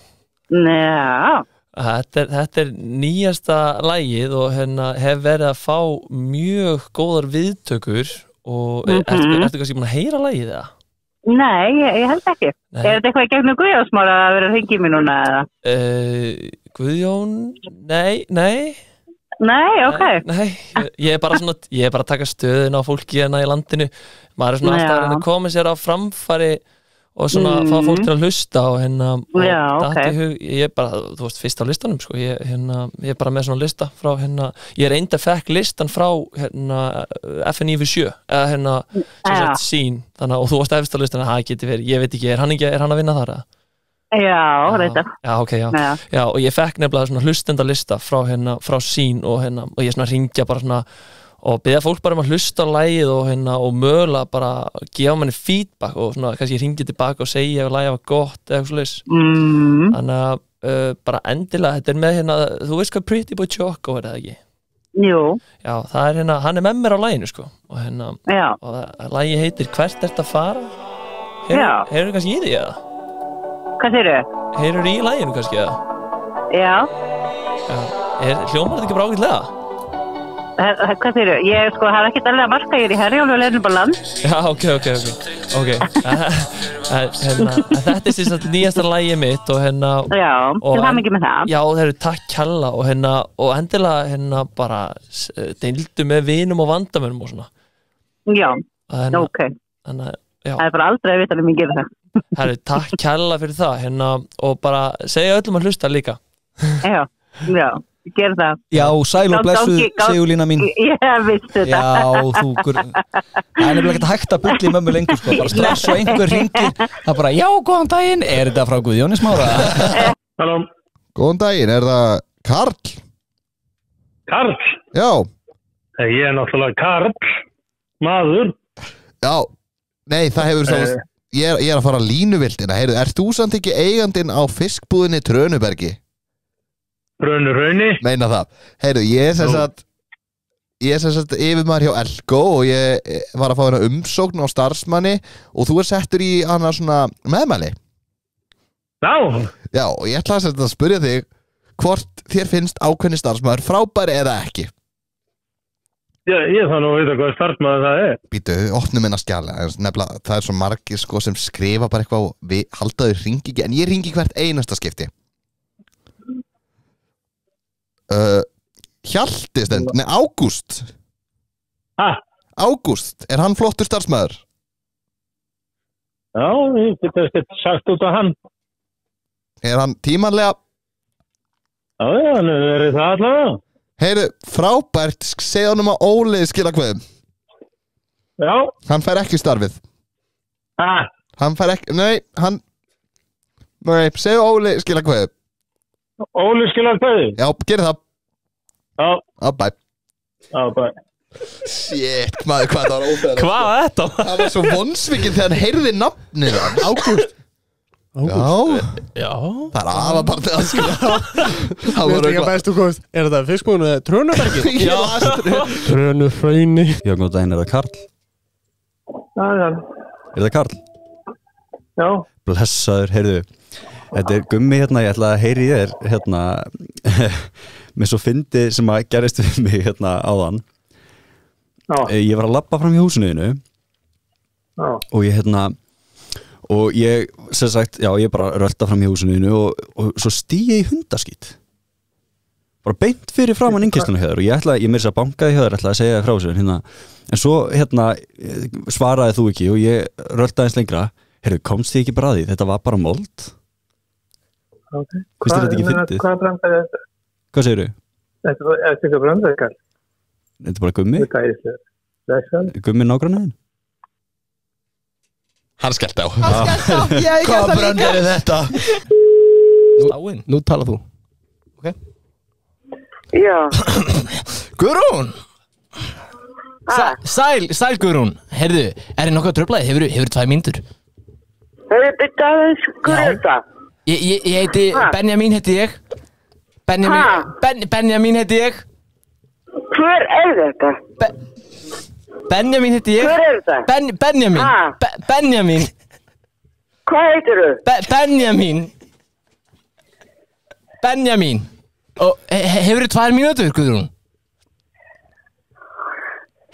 Þetta er nýjasta lagið og hef verið að fá mjög góðar viðtökur og ertu kannski búin að heyra lagið eða? Nei, ég held ekki Er þetta eitthvað í gegnum Guðjóðsmára að vera að hringja í mig núna eða? Guðjón, nei Nei, ok. Nei, ég er bara að taka stöðun á fólki hérna í landinu. Maður er svona alltaf að reyna að koma sér á framfæri og svona fá fólk til að hlusta og hérna ég er bara, þú veist, fyrst á listanum sko. Ég er bara með svona lista frá hérna, ég er enda fekk listan frá hérna FNIV7 eða hérna sín, þannig og þú varst efst á listan að það geti verið, ég veit ekki, er hann að vinna þar eða? Já, reyndar. Já, ok, já, og ég fekk nefnilega svona hlustendalista frá sín og ég svona ringja bara svona og byrja fólk bara að hlusta á lagið og mögulega bara gefa manni feedback og svona kannski ringi tilbaka og segja ef lagið var gott eða eitthvað svoleiðis. Þannig að bara endilega, þetta er með þú veist hvað Pretty Boy Choco er það ekki? Jú. Já, það er hann er með mér á laginu sko og og lagið heitir Hvert ert að fara? Heyrðu kannski í því eða? Hvað segirðu? Heyrðu í laginu kannski eða? Já. Hljómar þetta ekki bara ágætlega? Hvað segirðu? Ég sko, það er ekkert alveg að marka ég í Herjólfi og leiðin bara land. Já, ok. Þetta er sérst nýjasta lagið mitt og Já, til hamingju með það. Já, það eru takk kjalla og endilega bara deildu með vinum og vandamönnum og svona. Já, ok. Það er bara aldrei að vita um ég gerir það. Herru, takk kærlega fyrir það og bara segja öllum að hlusta líka. Já, ger það. Já, sæl og blessuð Sigurlína mín. Ég vissi þetta. Já, það er nefnilega ekki hægt að bulli mömmu lengur sko, bara strax og einhver hringir það bara, já, góðan daginn, er þetta frá Guðjóni Smára? Halló. Góðan daginn, er það Karl? Karl? Já. Ég er náttúrulega Karl, maður. Já, nei, það hefur svo Ég er að fara að línuvildina. Heyrðu, ert þú samt ekki eigandinn á fiskbúðinni Trönubergi? Trönuhrauni? Meina það. Heyrðu, ég er sem sagt yfirmaður hjá Elko og ég var að fá hérna umsókn á starfsmanni og þú settur í hana svona meðmæli. Já. Já, og ég ætla að spyrja þig hvort þér finnst ákveðni starfsmaður frábæri eða ekki. Ég þarf nú að vita hvað starfsmaður það er. Býtu, opnum minna skjala. Nefnilega, það er svo margir sko sem skrifa bara eitthvað og við haldaðu ringi ekki, en ég ringi hvert einasta skipti. Hjalti stend, nei, Ágúst. Ágúst, er hann flottur starfsmaður? Já, ég get ekkert sagt út af hann. Er hann tímanlega? Já, hann er það allavega. Heyru, frábært, segja honum að Óli skila kveðum. Já. Hann fær ekki starfið. Hann fær ekki, nei, segja Óli skila kveðum. Óli skila kveðum? Já, gerði það. Já, bye. Já, bye. Shit, maður, hvað það var ófæðan. Hvað var þetta? Það var svo vonsvikinn þegar hann heyrði nafnið hann. Ágúst. Já. Það er aðabartið að skilja. Það voru ekki að bestu kost. Er þetta fiskbúinu Trönubergi? Já, Trönuhrauni. Já, góð daginn, er það Karl? Já. Er það Karl? Já. Blessaður, heyrðu. Þetta er Gummi hérna, ég ætla að heyri þér hérna með svo fyndi sem að gerist við mig hérna áðan. Já. Ég var að labba fram í húsinu og ég og ég, sem sagt, já, ég bara rölda fram í húsinu og svo stíði ég í hundaskít bara beint fyrir framan innkeyslunum hjá þér og ég meira þess að bankaði hjá þér, ætlaði að segja frá þessu hérna, en svo svaraði þú ekki og ég röldaði eins lengra. Heyrðu, komst þið ekki bara að því, þetta var bara mold? Ok. Finnst þér þetta ekki fyndið? Hvað brandar er þetta? Hvað segirðu? Þetta er ekki brandar, Karl? Þetta er bara Gummi? Þetta er æðislega. Gummi nágrannaðinn? Hann skellt á. Hvað brandar er þetta? Nú talar þú. Ok. Já. Guðrún! Sæl Guðrún. Heyrðu, er þið nokkuð tröflaði? Hefur 2 mínútur? Þetta aðeins, hvað er þetta? Ég heiti, Benjamín heiti ég. Benjamín heiti ég. Hver er þetta? Benjamín heiti ég. Hver er þetta? Benjamín. Benjamín. Hvað heitir þú? Benjamín. Og hefur 2 mínútur, Guðrún?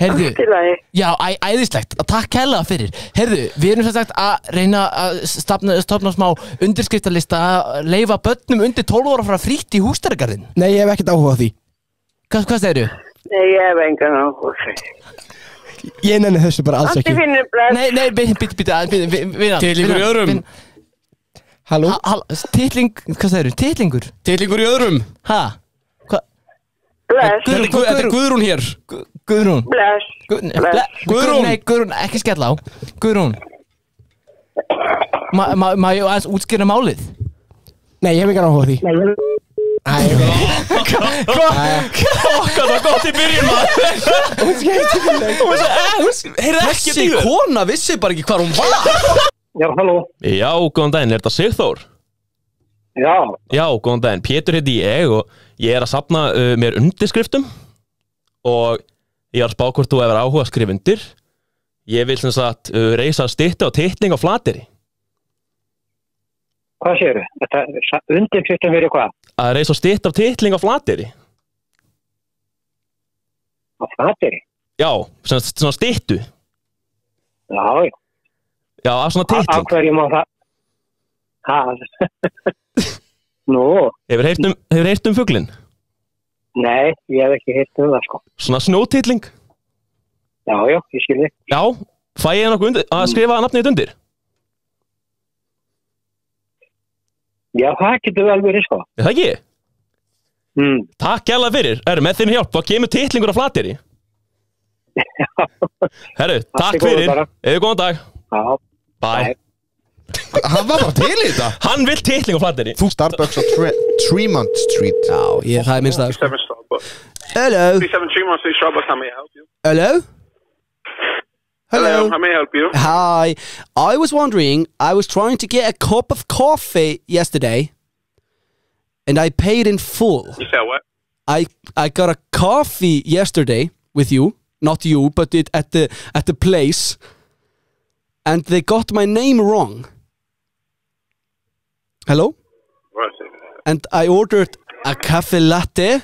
Heyrðu, Allt í lagi. já, æðislegt, takk kærlega fyrir. Heyrðu, við erum sem sagt að reyna að stofna smá undirskriftalista að leyfa börnum undir 12 ára að fara frítt í Húsdýragarðinn. Nei, ég hef ekkert áhuga á því. Hvað segirðu? Nei, ég hef engan áhuga á því. Ég nenni þessu bara alls ekki. Allt í fínu, bless. Nei, býta. Titlingur í öðrum. Halló? Titling, hvað segirðu? Titlingur? Titlingur í öðrum. Ha? Bless. Þetta er Guðrún hér. Guðrún. Bless. Guðrún. Nei, Guðrún, ekki skella á. Guðrún. Má ég aðeins útskýra málið? Nei, ég hef ekki áhuga á því. Hvað var gott í byrjun maður. Þessi kona vissi bara ekki hvað hún var. Já, halló. Já, góðan daginn, þetta Sigþór? Já. Já, góðan daginn, Pétur heiti ég og ég er að safna mér undirskriftum og ég er að spá hvort þú hefur áhuga að skrifa undir. Ég vil sem sagt reisa styttu og titling á Flateyri. Hvað séru? Þetta undirskriftum fyrir hvað? Að reisa styttu og titling á Flateyri. Á Flateyri? Já, svona styttu. Já. Já, að svona titling. Á hverju má það? Nú. Hefur heyrt fuglinn? Nei, ég hef ekki heyrt það sko. Svona snjótitling? Já, ég skil þig. Já, fæ ég nokkuð að skrifa nafnið undir? Já, það getur vel verið sko. Er það ekki? Takk kærlega fyrir. Með þinn hjálp, þá kemur titlingur á Flateyri. Herru, takk fyrir. Eða góðan dag. Já. Bye. Hann var bara til í þetta. Hann vill titling á Flateyri. Starbucks á Tremont Street. Já, það minnst það. Hello. 37 Tremont Street, Starbucks, how may I help you? Hello? Hello, how may I help you? Hi. I was wondering, I was trying to get a cup of coffee yesterday, and I paid in full. You said what? I got a coffee yesterday with you, not you, but at the place, and they got my name wrong. Hello? And I ordered a cafe latte,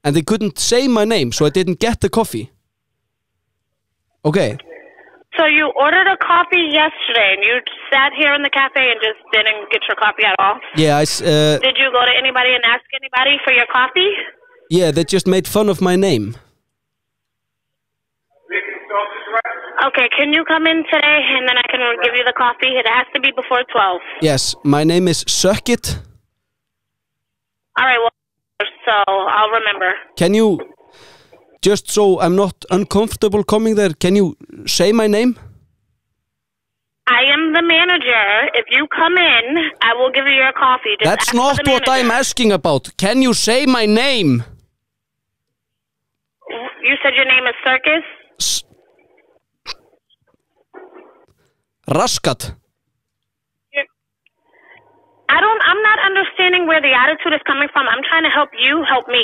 and they couldn't say my name, so I didn't get the coffee. Okay. So you ordered a coffee yesterday, and you sat here in the cafe and just didn't get your coffee at all? Yeah, Did you go to anybody and ask anybody for your coffee? Yeah, they just made fun of my name. Okay, can you come in today, and then I can give you the coffee? It has to be before 12. Yes, my name is Circuit. All right, well, so I'll remember. Can you, just so I'm not uncomfortable coming there, can you say my name? I am the manager. If you come in, I will give you your coffee. Just That's ask not for the what I'm manager. asking about. Can you say my name? You said your name is Circus? Raskat. I'm not understanding where the attitude is coming from. I'm trying to help you help me.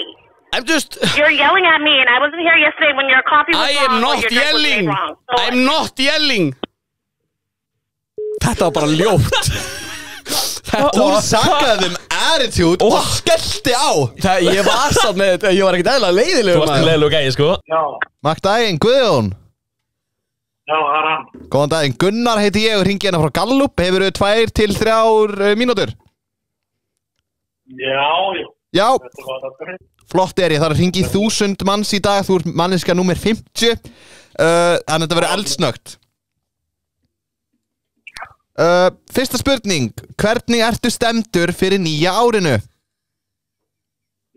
I'm just... You're yelling at me, and I wasn't here yesterday when your coffee was I wrong. am or not your drink was made yelling. wrong. So I'm not yelling. Þetta var bara ljótt. Hún sakaði attitude og skellti á. Ég var samt með þetta, ég var ekkert eðla leiðilegur. Þú varst leiðilegur gæi, sko. Já. Makt daginn, Guðjón. Já, það er hann. Góðan daginn, Gunnar heiti ég og hringi hérna frá Gallup. Hefurðu 2 til 3 mínútur? Já. Já. Flott ég, það er að hringi 1000 manns í dag. Þú ert manniska númer 50. Þannig að þetta verður eldsnögt. Fyrsta spurning. Hvernig ertu stemdur fyrir nýja árinu?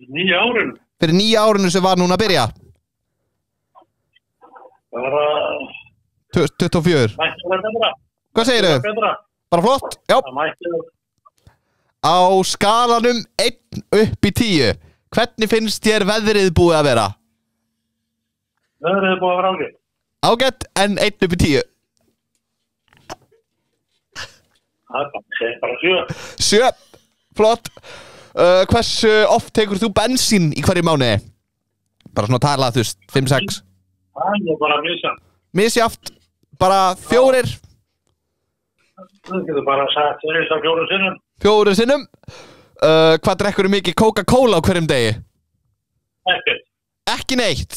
Nýja árinu? Fyrir nýja árinu sem var núna að byrja. Bara... 24. Mætti vera betra. Hvað segirðu? Betra. Bara flott? Já. Það mætti vera. Á skalanum 1 upp í 10. Hvernig finnst þér veðrið búið að vera? Veðrið er búið að vera ágætt. Ágætt en 1 upp í 10. Það er bara 7. 7. Flott. Hversu oft tekur þú bensín í hverju mánuði? Bara svona tala, þú veist, 5-6. Það er bara misjafnt. Misjafnt. Bara 4. Þú getur bara sagt 4 sinnum. 4 sinnum. Hvað drekkur mikið Coca-Cola á hverjum degi? Ekkert. Ekki neitt.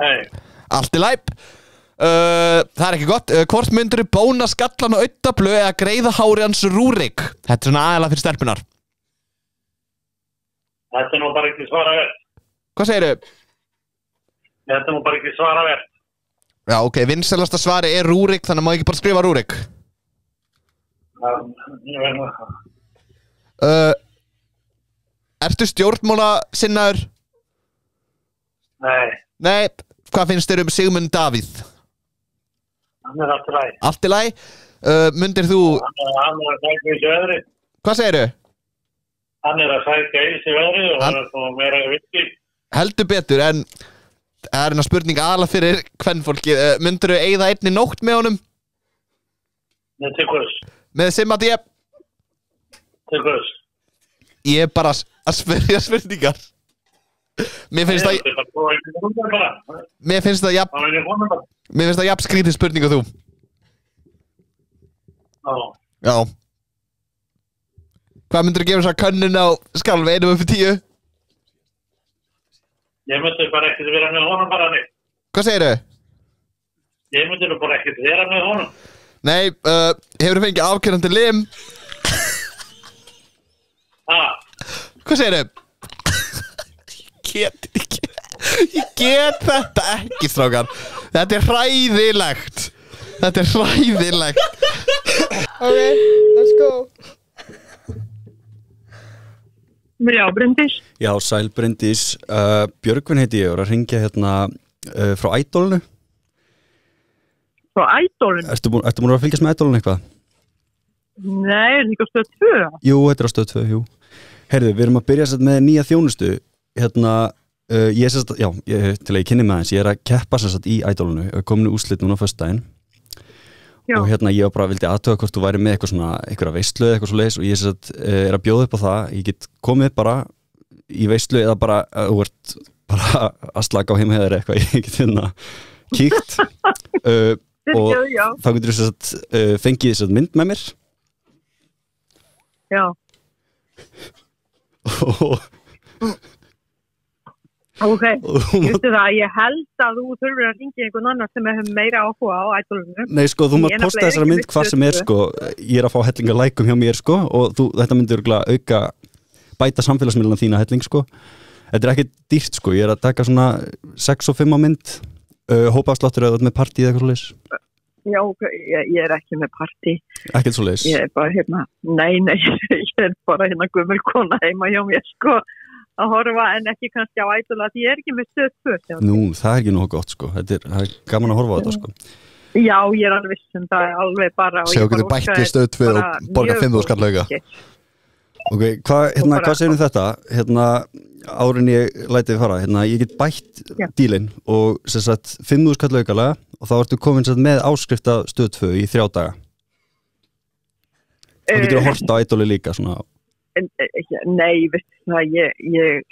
Nei. Allt í læp. Það er ekki gott. Hvort myndirðu bóna skallan og auddablö eða greiða hári hans Rúrik? Þetta er svona aðalega fyrir stelpunar. Þetta er nú bara ekki svara verð. Hvað segirðu? Þetta er nú bara ekki svara verð. Já, ok, vinsælasta svari er Rúrik, þannig að maður ekki bara skrifa Rúrik. Ég verð það. Ertu stjórnmála sinnaður? Nei. Nei, hvað finnst þér Sigmund Davíð? Hann er allt í lagi. Allt í lagi? Mundir þú... Hann er að sækja í þessu veðri. Hvað segirðu? Hann er að sækja í þessu veðri og hann er svona meira vikti. Heldur betur, en það er eina spurning aðalega fyrir kvenfólki. Mundir þú eigða einni nótt með honum? Nei, til hvers? Með Simati? Til hvers? Ég er bara að spyrja spurningar. Mér finnst það... Mér finnst það jafn skrítið spurning og þú. Já. Hvað myndir þú gefa þess að könnun á skalvi 1-10? Ég myndi bara ekkert vera með honum bara neitt. Hvað segirðu? Ég myndi bara ekkert vera með honum. Nei, hefur þú fengið afkjörandi lim? Hvað segirðu? Ég get þetta ekki, strákar. Þetta er hræðilegt. Ok, let's go. Já, Bryndís. Já, sæl Bryndís. Björgvin heiti ég og er að hringja hérna frá Idolinu. Frá Idolinu? Ertu búin að fylgjast með Idolinu eitthvað? Nei, er þetta ekki á stöð 2? Jú, þetta er á stöð 2, jú. Heyrðu, við erum að byrja með nýja þjónustu. Hérna, ég til að ég kynni með hans, ég er að keppa í Idolinu, kominu úrslit núna á föstudaginn. Og hérna ég bara vildi athuga hvort þú væri með eitthvað svona, einhverja veislu eða eitthvað svo leiðis og ég er að bjóða upp á það, ég get komið bara í veislu eða bara, þú ert bara að slaka á heimahæðir eitthvað, ég get hérna kíkt og þá getur þú fengið mynd með mér. Já. Ok, veistu það, ég held að þú þurfir að ringja einhvern annar sem hefur meira áhuga á Idolinu. Nei, sko, þú mátt posta þessara mynd hvað sem er, sko, ég er að fá hellinga lækum hjá mér, sko, og þetta myndir auka, bæta samfélagsmiðluna þína helling, sko. Þetta er ekki dýrt, sko, ég er að taka svona 6 og 5 á mynd, hópaafsláttur eða með partí eða eitthvað svoleiðis. Já, ég er ekki með partí. Ekkert svoleiðis? Ég er bara hérna, nei, ég er bara hérna gömul kona heima hjá mér, sko. Að horfa en ekki kannski á Idol að ég er ekki með stöð 2. Nú, það er ekki nógu gott, sko. Það er gaman að horfa á þetta, sko. Já, ég er alveg viss það er alveg bara... Sjá, getur bætti stöð 2 og borga 5.000 skall lauga. Ok, hvað segir þetta? Hérna, árin ég lætið fara, hérna, ég get bætt dílinn og sem sagt 5.000 skall laugalega og þá ertu komin með áskrift af stöð 2 í 3 daga. Þá getur þú horft á Idoli líka, svona... Nei, veistu það,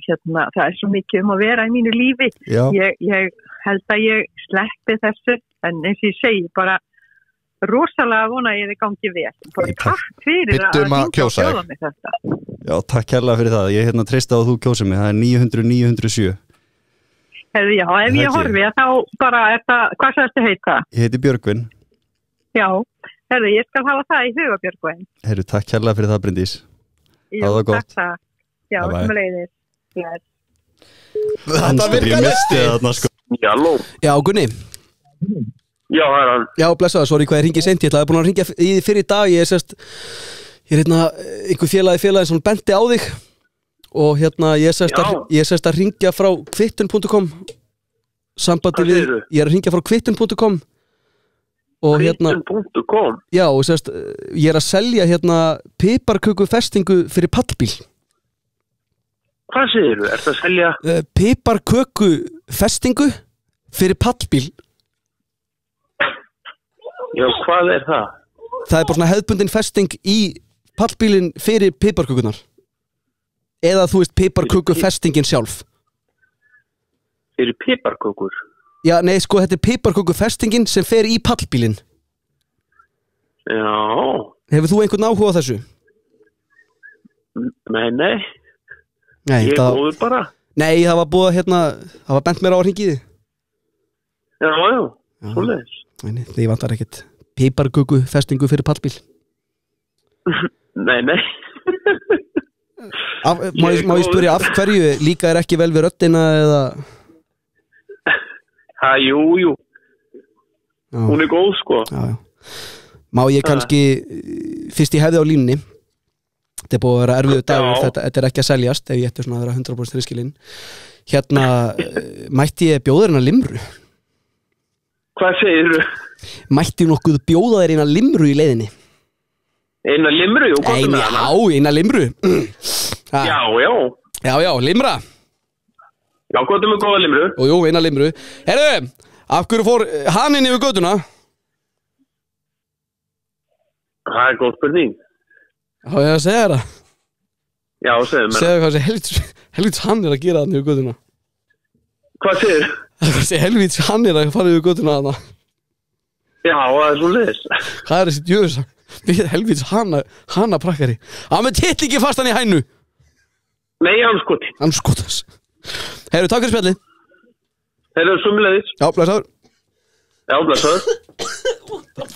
hérna, það er svo mikið að vera í mínu lífi. Ég held að ég sleppi þessu, en eins og ég segi bara rosalega vona ég þið gangi vel. Takk fyrir að bjóða mig þetta. Já, takk kærlega fyrir það. Ég treysta á að þú kjósir mig. Það er 900-907. Hefði, já, ef ég horfi þá bara er það, hvað sagðist þið heita? Ég heiti Björgvin. Já, hefði, ég skal hafa það í huga, Björgvin. Herru, takk kærlega fyrir það, Bryndís. Það var gott. Takk. Já, sem leiðir. Þetta virkaði sko. Halló. Já, Gunni. Já, það er hann. Já, blessaður, sorry hvað ég ringið seint. Ég ætlaði búin að ringja í því fyrir í dag. Ég er einhver félagi sem benti á þig og ég er að ringja frá kvittun.com. Sambandi við, ég er að ringja frá kvittun.com og kvittun.com? Já, og ég er að selja piparkökufestingu fyrir pallbíl. Hvað segir þú? Ertu að selja? Piparkökufestingu fyrir pallbíl. Já, hvað er það? Það er bara svona hefðbundin festing í pallbílinn fyrir piparkökunar. Eða þú veist piparkökufestingin sjálf. Fyrir piparkökur? Já, nei, sko, þetta er piparkökufestingin sem fer í pallbílinn. Já. Hefur þú einhvern áhuga á þessu? Nei. Ég er góður bara. Nei, það var búið það var bent mér á að hringi þig. svoleiðis. Þið vantar ekkert piparköku festingu fyrir pallbíl. Nei. Má ég spyrja af hverju líka ekki vel við röddina eða? Jú. Hún góð sko. Já. Má ég kannski, fyrst ég hefði á línunni, þetta búið að vera erfiðu dagur, þetta ekki að seljast ef ég ætti svona að vera 100% riskilinn. Hérna, mætti ég bjóða þér eina limru? Hvað segirðu? Mætti nokkuð bjóða þér eina limru í leiðinni? Eina limru? Eina limru. Já, limra. Já, hvað með góða limru? Jú, eina limru. Herðu, af hverju fór haninn yfir götuna? Það góð spurning. Já, ég að segja það. Já, segðu mér. Segðu hvað þessi helvíts hann að gera þarna yfir götuna. Hvað segir? Þessi helvíts hann að fara yfir götuna þarna. Já, það svoleiðis. Hvað þessi djöðursang? Við helvíts hana prakkari. Með titlingi fastan í hænu. Nei, anskoti. Anskotas. Heyrðu, takk fyrir spjallið. Heyrðu, sumuleiðis. Já, blessaður. Já, blessaður.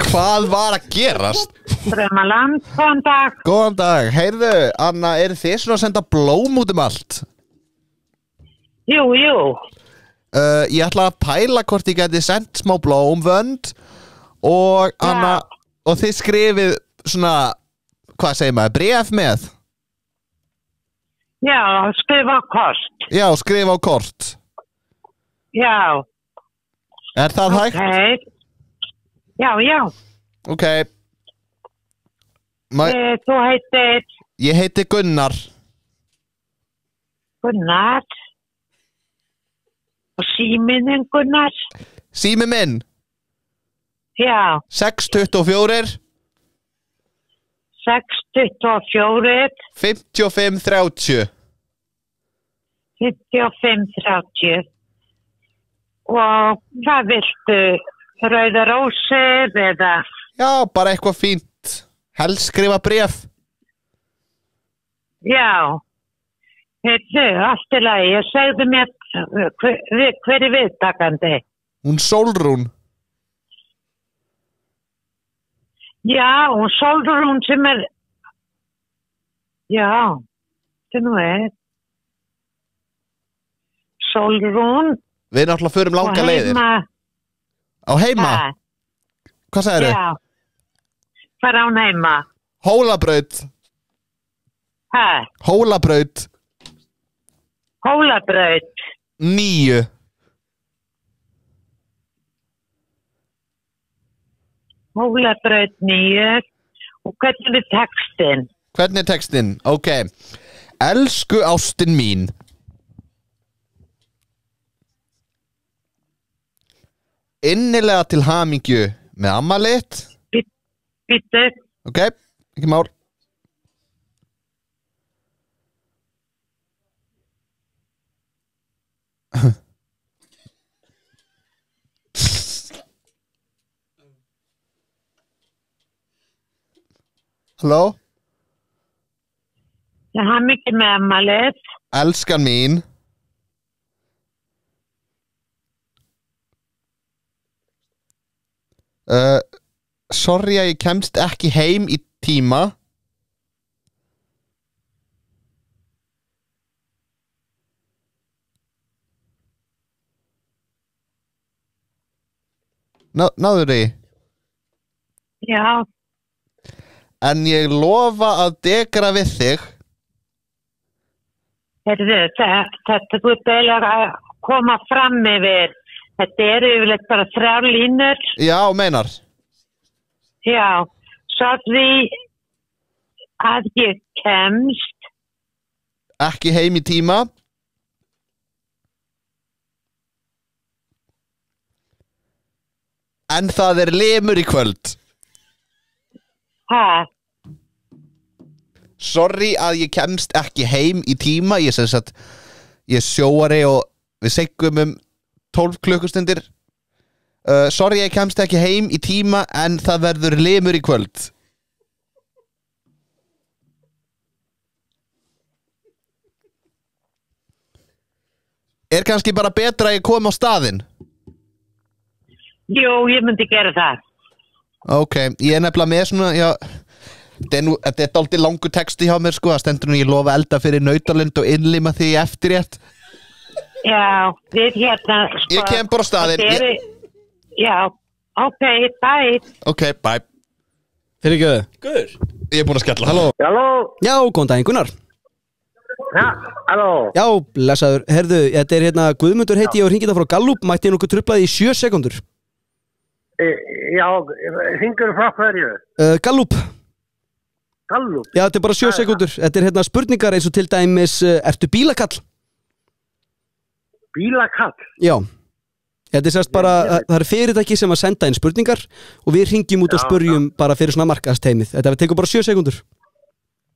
Hvað var að gerast? Draumaland, góðan dag. Góðan dag, heyrðu, Anna, eru þið svona að senda blóm út allt? Jú. Ég ætla að pæla hvort ég geti sendt smá blómvönd og Anna, og þið skrifið svona, hvað segir maður, bréf með? Já, skrifa á kort. Já, skrifa á kort. Já. Er það hægt? Já. Ok. Þú heitir? Ég heiti Gunnar. Gunnar? Og síminn Gunnar? Sími minn? Já. 624 5530 5530 Og hvað viltu? Rauðar rósir eða? Já, bara eitthvað fínt. Helst skrifa bréf. Já. Heyrðu, allt í lagi. Ég segði mér hver viðtakandi? Hún Sólrún. Já, hún Sólrún sem Já, það Sólrún. Við náttúrulega förum langa leiðir. Á heima? Hvað sagðirðu? Já. Hvað á hún heima? Hólabraut. Hólabraut. Hólabraut. 9. Hólabraut 9. Og hvernig er textin? Hvernig er textin? Ok. Elsku ástin mín. Innilega til hamingju með ammalitt. Bittu. Ok, ekki mál. Halló? Til hamingju með ammalitt. Elskan mín. Sorry að ég kemst ekki heim í tíma. Náður því? Já. En ég lofa að degra við þig. Heyrðu, þetta þú ert að koma fram yfir. Þetta yfirleitt bara 3 línur. Já, meinar. Já, sorry að ég kemst ekki heim í tíma. En það er lemur í kvöld. Sorry að ég kemst ekki heim í tíma. Ég er sjóari og við segjum 12 klukkustundir. Sorry ég kemst ekki heim í tíma en það verður lemur í kvöld. Er kannski bara betra að ég kom á staðinn? Jú, ég myndi gera það. Ok, ég nefnilega með svona, já, þetta er dálítið langur texti hjá mér, sko, það stendur nú ég lofa elda fyrir nautalund og innlima því eftirrétt. Já, við hérna, sko. Ég kem bara á staðinn. Já, ok, bye. Ok, bye. Fyrirgefðu. Guður. Ég er búin að skella. Halló. Halló. Já, góðan daginn, Gunnar. Ja, halló. Já, blessaður. Herðu, þetta er hérna Guðmundur heiti ég og hringið það frá Gallup. Mætti ég nokkuð truflaði í 7 sekundur. Já, hringur frá hverju? Gallup. Gallup? Já, þetta er bara 7 sekundur. Þetta er hérna spurningar eins og til dæmis, ertu bílakall? Bílakall? Já. Þetta er sérst bara, það er fyrirtæki sem að senda inn spurningar og við hringjum út og spurjum bara fyrir svona markaðsteimið. Þetta tekur bara 7 sekundur.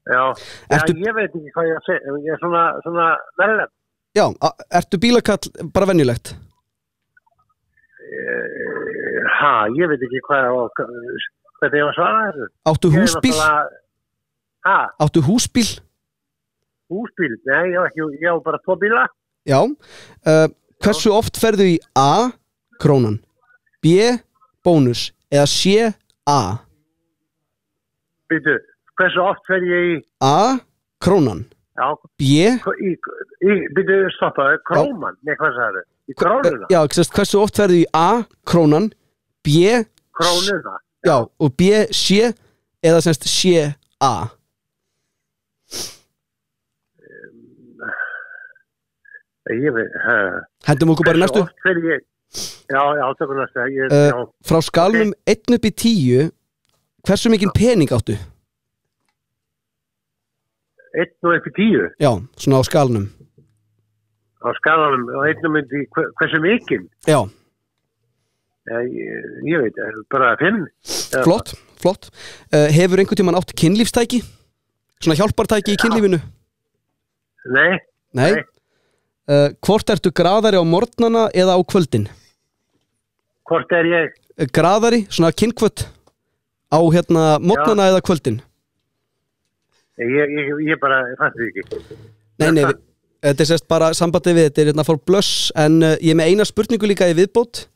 Já, ég veit ekki hvað ég að segja, ég er svona verðilegt. Já, ertu bílakall bara venjulegt? Ég veit ekki hvað ég var að svara þessu. Áttu húsbíl? Áttu húsbíl? Húsbíl? Nei, ég á bara 2 bíla. Já, hversu oft ferðu í A, krónan, B, bónus eða C, A? Býtu, hversu oft fer ég í A, krónan, já. B Býtu, stoppaðu, króman, nei hvað sagði í krónuna? Já, hversu oft ferðu í A, krónan, B krónuna? Já, og B, C eða semst C, A? Ég veit, hendum okkur bara í næstu. Já, tökum næstu. Frá skalnum 1 upp í 10, hversu mikinn pening áttu? 1 upp í 10? Já, svona á skalnum. Á skalnum, á 1 upp í hversu mikinn? Já. Ég veit, bara 5. Flott. Hefur einhvern tímann átt kynlífstæki? Svona hjálpartæki í kynlífinu? Nei. Hvort ertu graðari á morgnana eða á kvöldin? Hvort er ég? Graðari, svona kynnkvöld á morgnana eða kvöldin? Ég bara fannst því ekki. Nei, þetta er sérst bara sambandið við, þetta er for blöss, en ég er með eina spurningu líka í viðbót.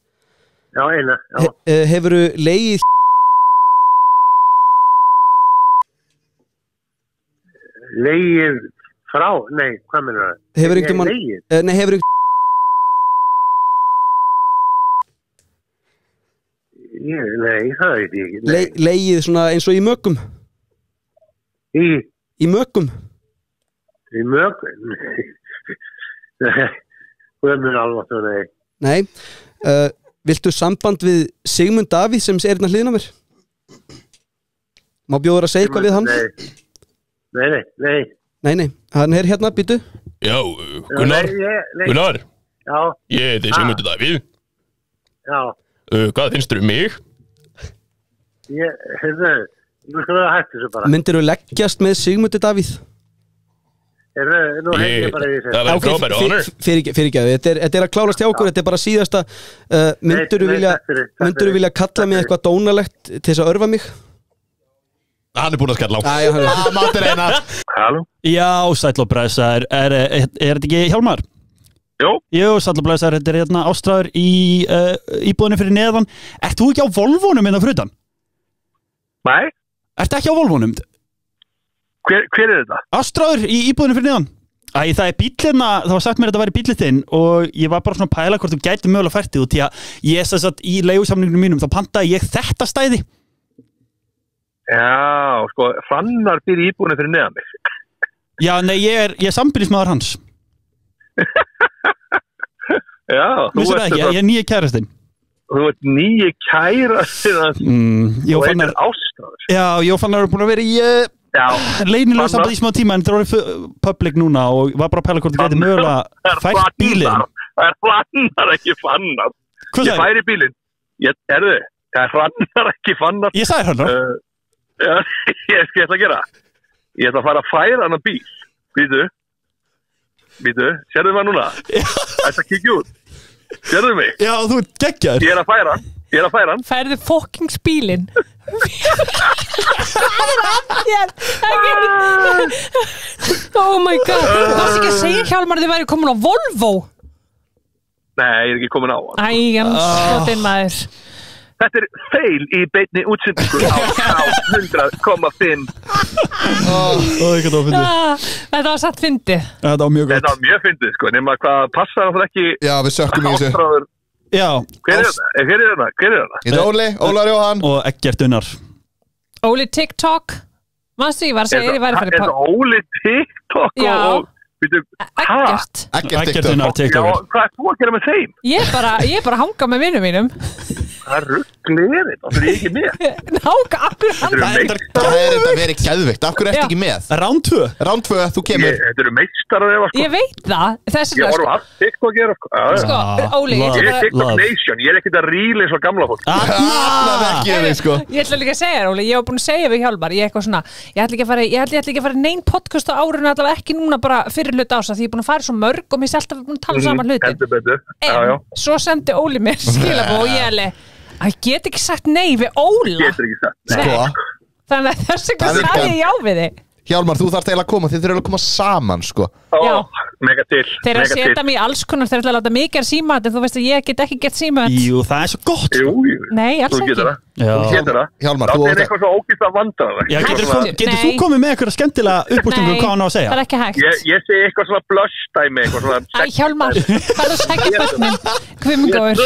Já, eina, já. Hefurðu legið Legið frá? Nei, hvað meina það? Hefur einhvern mann... Nei, hefur einhvern... Nei, það veit ég ekki. Legið svona eins og í mökum? Í mökum? Í mökum? Nei, hvað mun alveg það, nei. Nei, viltu samband við Sigmund Davíð sem er hérna hliðina mér? Má bjóður að segja eitthvað við hann? Nei, hann er hérna, býtu. Já, Gunnar. Já. Ég heiti Sigmundur Davíð. Já. Hvað finnst þú mig? Nú skal það hægt þessu bara. Myndirðu leggjast með Sigmundur Davíð? Nú hef ég bara í þessu. Það verður frábæru honor. Fyrirgefðu, þetta er að klárast hjá okkur, þetta er bara síðasta. Myndirðu vilja kalla mig eitthvað dónalegt til þess að örfa mig? Hann er búin að skalla á. Matur einar. Halló? Já, sæll og blessaður. Er þetta ekki Hjálmar? Jú, sæll og blessaður. Þetta er hérna Ástráður í íbúðinu fyrir neðan. Ert þú ekki á Volvónum innan frutan? Nei. Ertu ekki á Volvónum? Hver er þetta? Ástráður í íbúðinu fyrir neðan. Það er bíllina, það var sagt mér að þetta væri bíllinn þinn og ég var bara svona að pæla hvort þú gæti mögulega fært þig út því að ég þess að í leigusamningunum mínum þá pantaði ég þetta stæði. Já, sko, Hrannar býr í íbúðinu fyrir neðan mig. Já, nei, ég er sambýlismaður hans. Já, þú ert ekki, ég er nýji kærastinn. Þú ert nýji kærastinn hans og eitt er Ástráður. Já, Jófannar er búin að vera í leynilega samband í smá tíma en það er orðið public núna og var bara að pæla hvort þú gæti mögulega fært bílinn. Það er Hrannar ekki Fannar. Ég færi bílinn. Það er Hrannar ekki Fannar. Ég sagði Hrannar. Já, ég ætla að gera. Ég ætla að fara að færa hann að bíl. Býtu, sérðu maður núna? Ætla að kíkja út. Sérðu mig? Já, þú ert geggjar. Ég er að færa hann. Færðu fucking spílinn. Oh my god. Þú varst ekki að segja Hjálmar þið væri komin á Volvo. Nei, ég er ekki komin á hann. Skotinn maður. Þetta er feil í beinni útsendingu á 100,5. Þetta var satt fyndið. Þetta var mjög gott. Þetta var mjög fyndið, sko, nema hvað passar það ekki. Já, við sökkum í þessu. Já. Hver er þetta? Þetta er Óli, Ólar Jóhann. Og Eggert Unnar. Óli TikTok. Manstu, ég var að segja, ég væri fyrir Er það Óli TikTok og... Eggert Unnar TikTok. Já, hvað er þú að gera með þeim? Ég er bara að hanga með vinnum mínum. Það er rugglerið, það er ekki með. Náka, akkur hann. Það er þetta verið gæðvikt, akkur ertu ekki með? Round 2, þú kemur. Þetta eru meistarar eða, sko. Ég veit það. Ég voru að TikTok gera, sko. Óli, ég er TikTok Nation, ég er ekkert að ríla eins og gamla fólk. Ég ætla líka að segja þér, Óli, ég var búin að segja við Hjálmar, ég eitthvað svona, ég ætla ekki að fara neinn podcast á árinu, allavega ekki núna bara fyrir hluta ása, því ég er búin að fara svo mörg og mér er alltaf búin að tala saman hlutin. En svo sendi Óli mér skilabóð og ég get ekki sagt nei við Óla. Getur ekki sagt nei. Þannig að þess vegna sagði ég já við þig. Hjálmar, þú þarft eiginlega að koma, þið þurfum að koma saman, sko. Já. Mega til. Þeir að setja mig í alls konar, þeir ætla að láta mig gera símat, en þú veist að ég get ekki gert símat. Jú, það er svo gott. Jú. Nei, alls ekki. Þú getur það. Hjálmar, þú... Það er eitthvað svo ógeðslega vandræðalegt. Já, getur þú komið með eitthvað skemmtilega uppbústingu hvað hann á að segja? Það er ekki hægt. Ég segi eitthvað svona blush-dæmi, eitthvað svona... Æ, Hjálmar, hvað er það sækja börnin? Hvimgóður.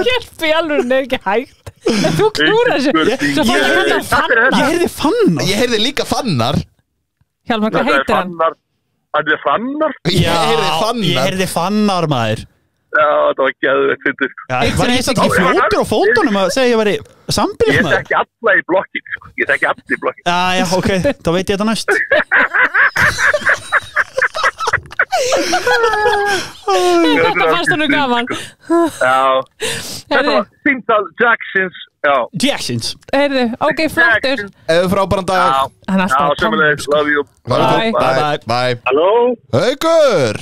Hjálpi alveg, það er ekki hægt. Þú klúrar þessu. Ég heyrði líka Fannar. Hjálmar, hvað heitir hann? Hann er Fannar? Ég heyrði Fannar, maður. Já, það var geðveikt fyndið. Var ég satt ekki fljótur á fótunum að segja ég væri sambilið maður? Ég þekki alla í blokkin, sko. Ég þekki alla í blokkin. Já, ok, þá veit ég þetta næst. Þetta fannst þú nú gaman. Já. Þetta var Simtal Jacksons. Jacksons. Heyrðu, ok, flottur. Frábæran dag. Hann er alltaf sömuleiðis, love you. Bye. Halló? Haukur.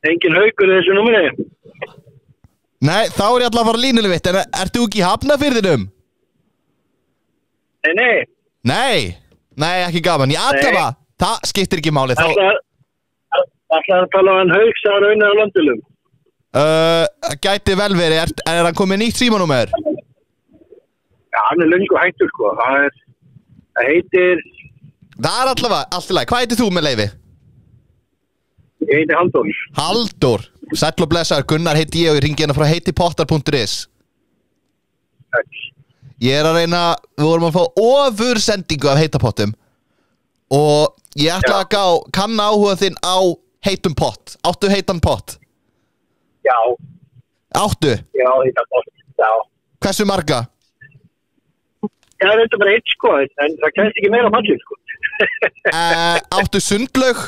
Engin Haukur í þessu númeri. Nei, þá er ég alltaf að fara línuleg vitt. En ert þú ekki í Hafnarfirðinum? Nei, ekki gaman. Ég allavega, það skiptir ekki máli. Ætlaði að tala um hann Hauk sem hann unnið á Landilum. Gæti vel verið. Er hann komið nýtt símanúmer? Já, hann er löngu hættur, sko. Það heitir... Það er allavega, allt í lagi. Hvað heitir þú með leyfi? Ég heiti Halldór. Halldór. Sæll og blessaður, Gunnar heiti ég og ég ringi hérna frá heitipotar.is. Takk. Ég er að reyna, við vorum að fá ofursendingu af heitapottum og ég ætla að kanna áhuga þinn á heitum pott. Áttu heitan pott? Já. Áttu? Já, heitan pott, já. Hversu marga? Já, það er bara eitt, sko, en það kennst ekki meira á pallin, sko. Áttu sundlaug?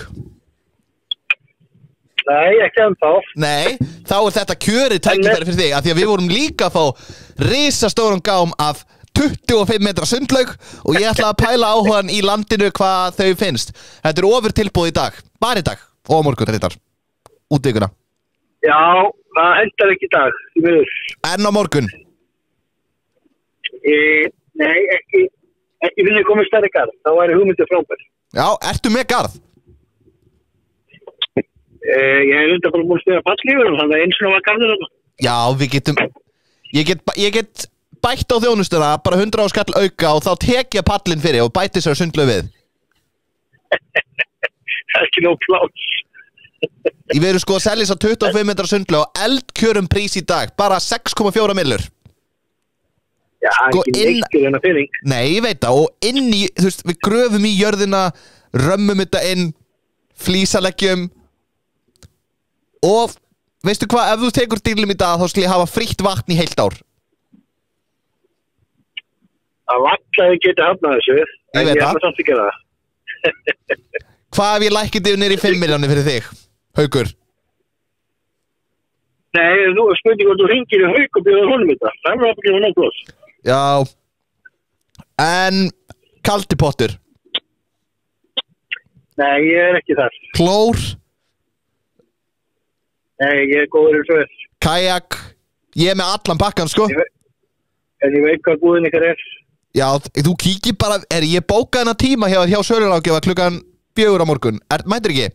Nei, ekki ennþá. Nei, þá er þetta kjörið tækifæri fyrir þig, af því að við vorum líka að fá risastóran gám af 25 metra sundlaug og ég ætla að pæla áhugan í landinu hvað þau finnst. Þetta er ofur tilbúð í dag, bara í dag og á morgun reyndar, útvikuna. Já, það hendar ekki í dag, því miður. En á morgun? Nei, ekki finnir komið stærri garð, þá væri hugmyndið frábær. Já, ertu með garð? Ég hef undan bara búin að styrja pallífur þannig að eins og var garður þarna. Já, við getum ég get bætt á þjónustuna bara 100 skall auka og þá tek ég pallin fyrir og bæti sér sundlaug við. Það er ekki nóg pláss. Ég verður sko að selja þess að 25 metra sundlaug og eldkjörum prís í dag, bara 6,4 millur. Já, sko ekki neiktur en að fyrir. Nei, ég veit það, og inn í, þú veist, við gröfum í jörðina, römmum þetta inn, flísaleggjum. Og veistu hvað, ef þú tekur dýrlum í dag þá skal ég hafa frítt vatn í heilt ár. Það vallaði geti hafnað þessu, en ég ætla samt ekki að það. Hvað ef ég lækkið þig niður í 5 milljónir fyrir þig, Haukur? Nei, þú spurning hvort þú ringir í Hauk og byrjar honum þetta. Það er ekki að ná blóðs. Já, en kaldi pottur? Nei, ég er ekki þar. Klór? Nei, ég er góður í svöð. Kajak? Ég er með allan pakkan, sko. En ég veit hvað búðin ykkar er. Já, þú kíkir bara, ég bókaði hana tíma hjá söluráðgjafa klukkan 4 á morgun. Mætir ekki?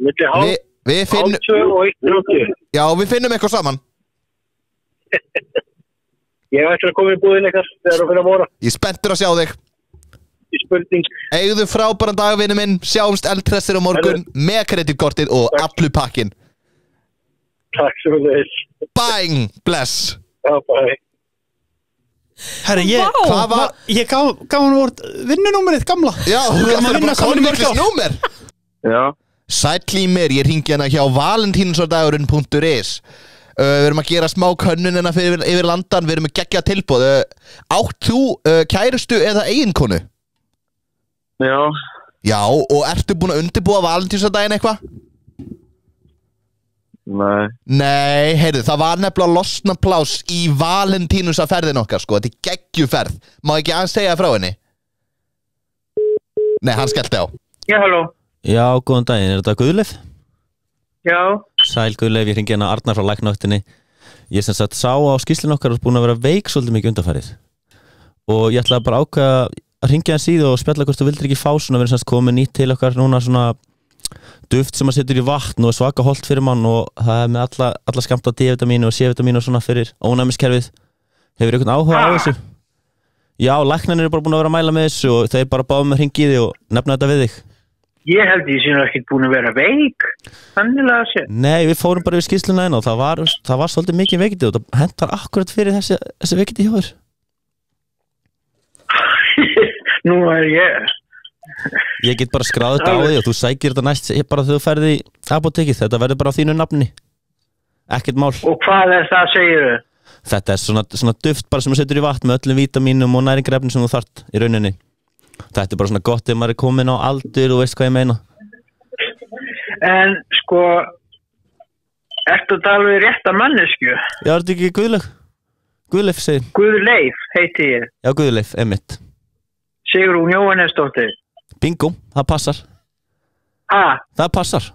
milli hálf 2 og 1:30. Já, við finnum eitthvað saman. Ég ætla að koma í búðin eitthvað þegar þú finna móra. Ég er spenntur að sjá þig. Í spurning. Eigðu frábæran dag, vinur minn. Sjáumst eldhressir á morgun með kreditkortið og allur pakkin. Takk svo vel. Bang! Bless. Já, bye. Herri, ég gaf hann vort vinnunúmerið gamla. Já, þú ætlar bara að koma með númer. Já. Sæll í mér, ég hringi hérna hjá valentínsdagurinn.is. Við erum að gera smá könnunina yfir landan. Við erum að gegja tilboð. Átt þú kærustu eða eiginkonu? Já. Já, og ertu búin að undirbúa valentínsdaginn eitthvað? Nei, heyrðu, það var nefnilega losna pláss í Valentínusferðin okkar, sko. Þetta er geggjuferð. Má ekki aðeins segja frá henni? Nei, hann skellti á. Já, halló. Já, góðan daginn, er þetta Guðleif? Já. Sæl Guðleif, ég hringi hérna Arnar frá Læknavaktinni. Ég sem sagt sá á skýrslinu okkar og búin að vera veik svolítið mikið undanfarið. Og ég ætlaði bara ákveða að hringja hann síðu og spjalla hvort þú vildir ekki fá svona, við erum semst komið nýtt til okkar núna svona duft sem að setur í vatn og er svaka holt fyrir mann og það er með alla skammta D-vitamínu og C-vitamínu og svona fyrir ónæmiskerfið. Hefur einhvern áhuga á þessu? Já, læknarnir eru bara búin að vera að mæla með þessu og þeir bara báðum að hringi í þig og nefna þetta við þig. Ég held ég sé nú ekkert búin að vera veik. Þannig að sé. Nei, við fórum bara yfir skýrsluna einn og það var svolítið mikið veikindi og það hentar akkurat fyrir þessi veikindi hjá þér. Nú er ég... Ég get bara skráð þetta á því og þú sækir þetta næst bara þegar þú ferði í apotekið. Þetta verður bara á þínu nafni. Ekkert mál. Og hvað er það, segir þau? Þetta er svona duft bara sem þú setur í vatn með öllum vítamínum og næringarefnum sem þú þarft í rauninni. Þetta er bara svona gott ef maður er komin á aldur og veist hvað ég meina. En sko, ertu að tala við rétta mannesku? Já, er þetta ekki Guðleif? Guðleif segir. Guðleif heiti ég. Já, Guðleif, einmitt. Sigrún Jóhannesdóttir. Bingo, það passar. Það passar.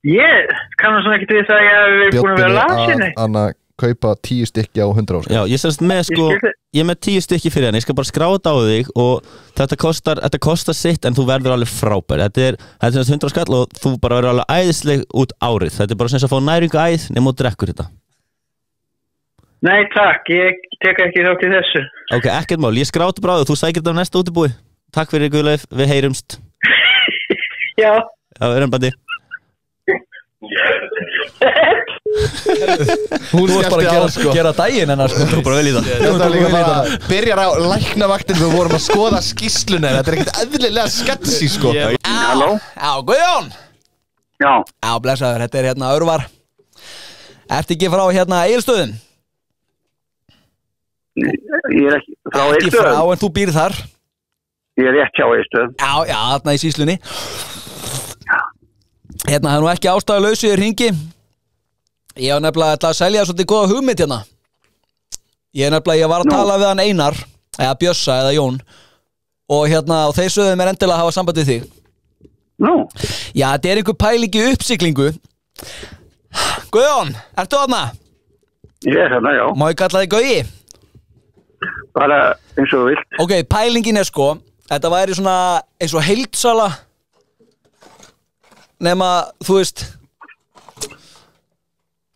Ég kannu svona ekkert við það að ég hef verið búin að vera lasinni. Anna kaupa 10 stykki á 100 ára. Já, ég semst með ég er með 10 stykki fyrir hann. Ég skal bara skrá þetta á þig og þetta kostar sitt en þú verður alveg frábær. Þetta er semst 100 skall og þú bara verður alveg æðisleg út árið. Þetta er bara sem að fá næringu æð nema þú drekkur þetta. Nei takk, ég tek ekki þátt í þessu. Ok, ekkert mál, ég skráti bara á þig, þú sækir þetta á næsta útibúi. Takk fyrir Guðleif, við heyrumst. Já. Já, við erum bandi. Hún varst bara að gera daginn hennar sko. Þú bara vel í það. Þetta er líka bara byrjar á læknavaktin við vorum að skoða skýrsluna. Þetta er ekkert eðlilega sketsi sko. Halló? Já, Guðjón. Já. Já, blessaður, þetta er hérna Örvar. Ertu ekki frá hérna Egilsstöðum? Ég er ekki frá Egilsstöðum. Ekki frá, en þú býrð þar. Ég er rétt hjá Egilsstöðum. Já, þarna í sýslunni. Hérna, það er nú ekki ástæðulausu í hringi. Ég var nefnilega að selja svolítið góða hugmynd hérna. Ég var að tala við hann Einar, eða Bjössa, eða Jón. Og hérna, og þeir sögðu mér endilega að hafa samband við þig. Nú? Já, þetta er einhver pæling í uppsiglingu. Guðjón, ertu þarna? Ég er þarna, já. Má ég kalla þig Gauji? Bara eins og vilt. Ok, pælingin er sko, þetta væri svona eins og heildsala nema, þú veist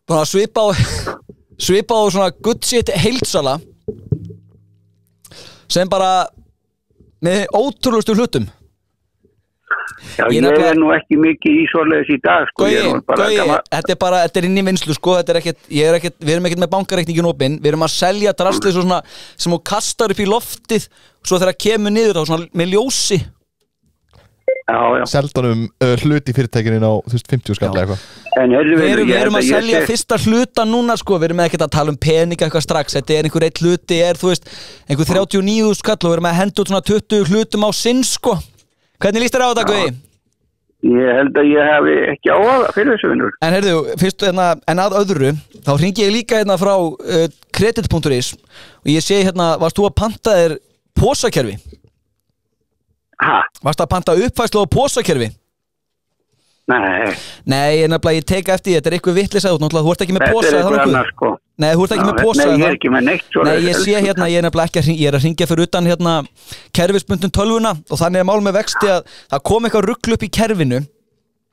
bara svipa á svona good shit heildsala sem bara með ótrúlustu hlutum. Já, ég er nú ekki mikið í svoleiðis í dag sko. Gauji, þetta er inn í vinslu sko, þetta er ekkert, við erum ekkert með bankareikningin opinn, við erum að selja drastlið svona sem þú kastar upp í loftið svo þegar það kemur niður þá svona með ljósi. Já. Seldanum hluti fyrirtækinin á 50 skall eitthvað. Við erum að selja fyrsta hluta núna sko, við erum ekkert að tala um peninga eitthvað strax, þetta er einhver eitt hluti þú veist, einhver 39 skall og við erum að henda út svona 20 hlutum á sinn sko. Hvernig líst þér á þetta, Guði? Ég held að ég hefi ekki áhuga fyrir þessu vinnur. En heyrðu, fyrst en að öðru, þá hringi ég líka hérna frá kredit.is og ég sé hérna, varst þú að panta þér pósakerfi? Hæ? Varst þú að panta uppfæslu á pósakerfi? Nei, en ég teka eftir því, þetta eitthvað vitleysa út, náttúrulega, þú ert ekki með posa. Þetta eitthvað annars, sko. Nei, þú ert ekki með posa. Nei, ég ekki með neitt svo. Nei, ég sé hérna, ég ekki ég að hringja fyrir utan hérna kerfisbundin tölvuna og þannig mál með vexti að það kom eitthvað rugl upp í kerfinu.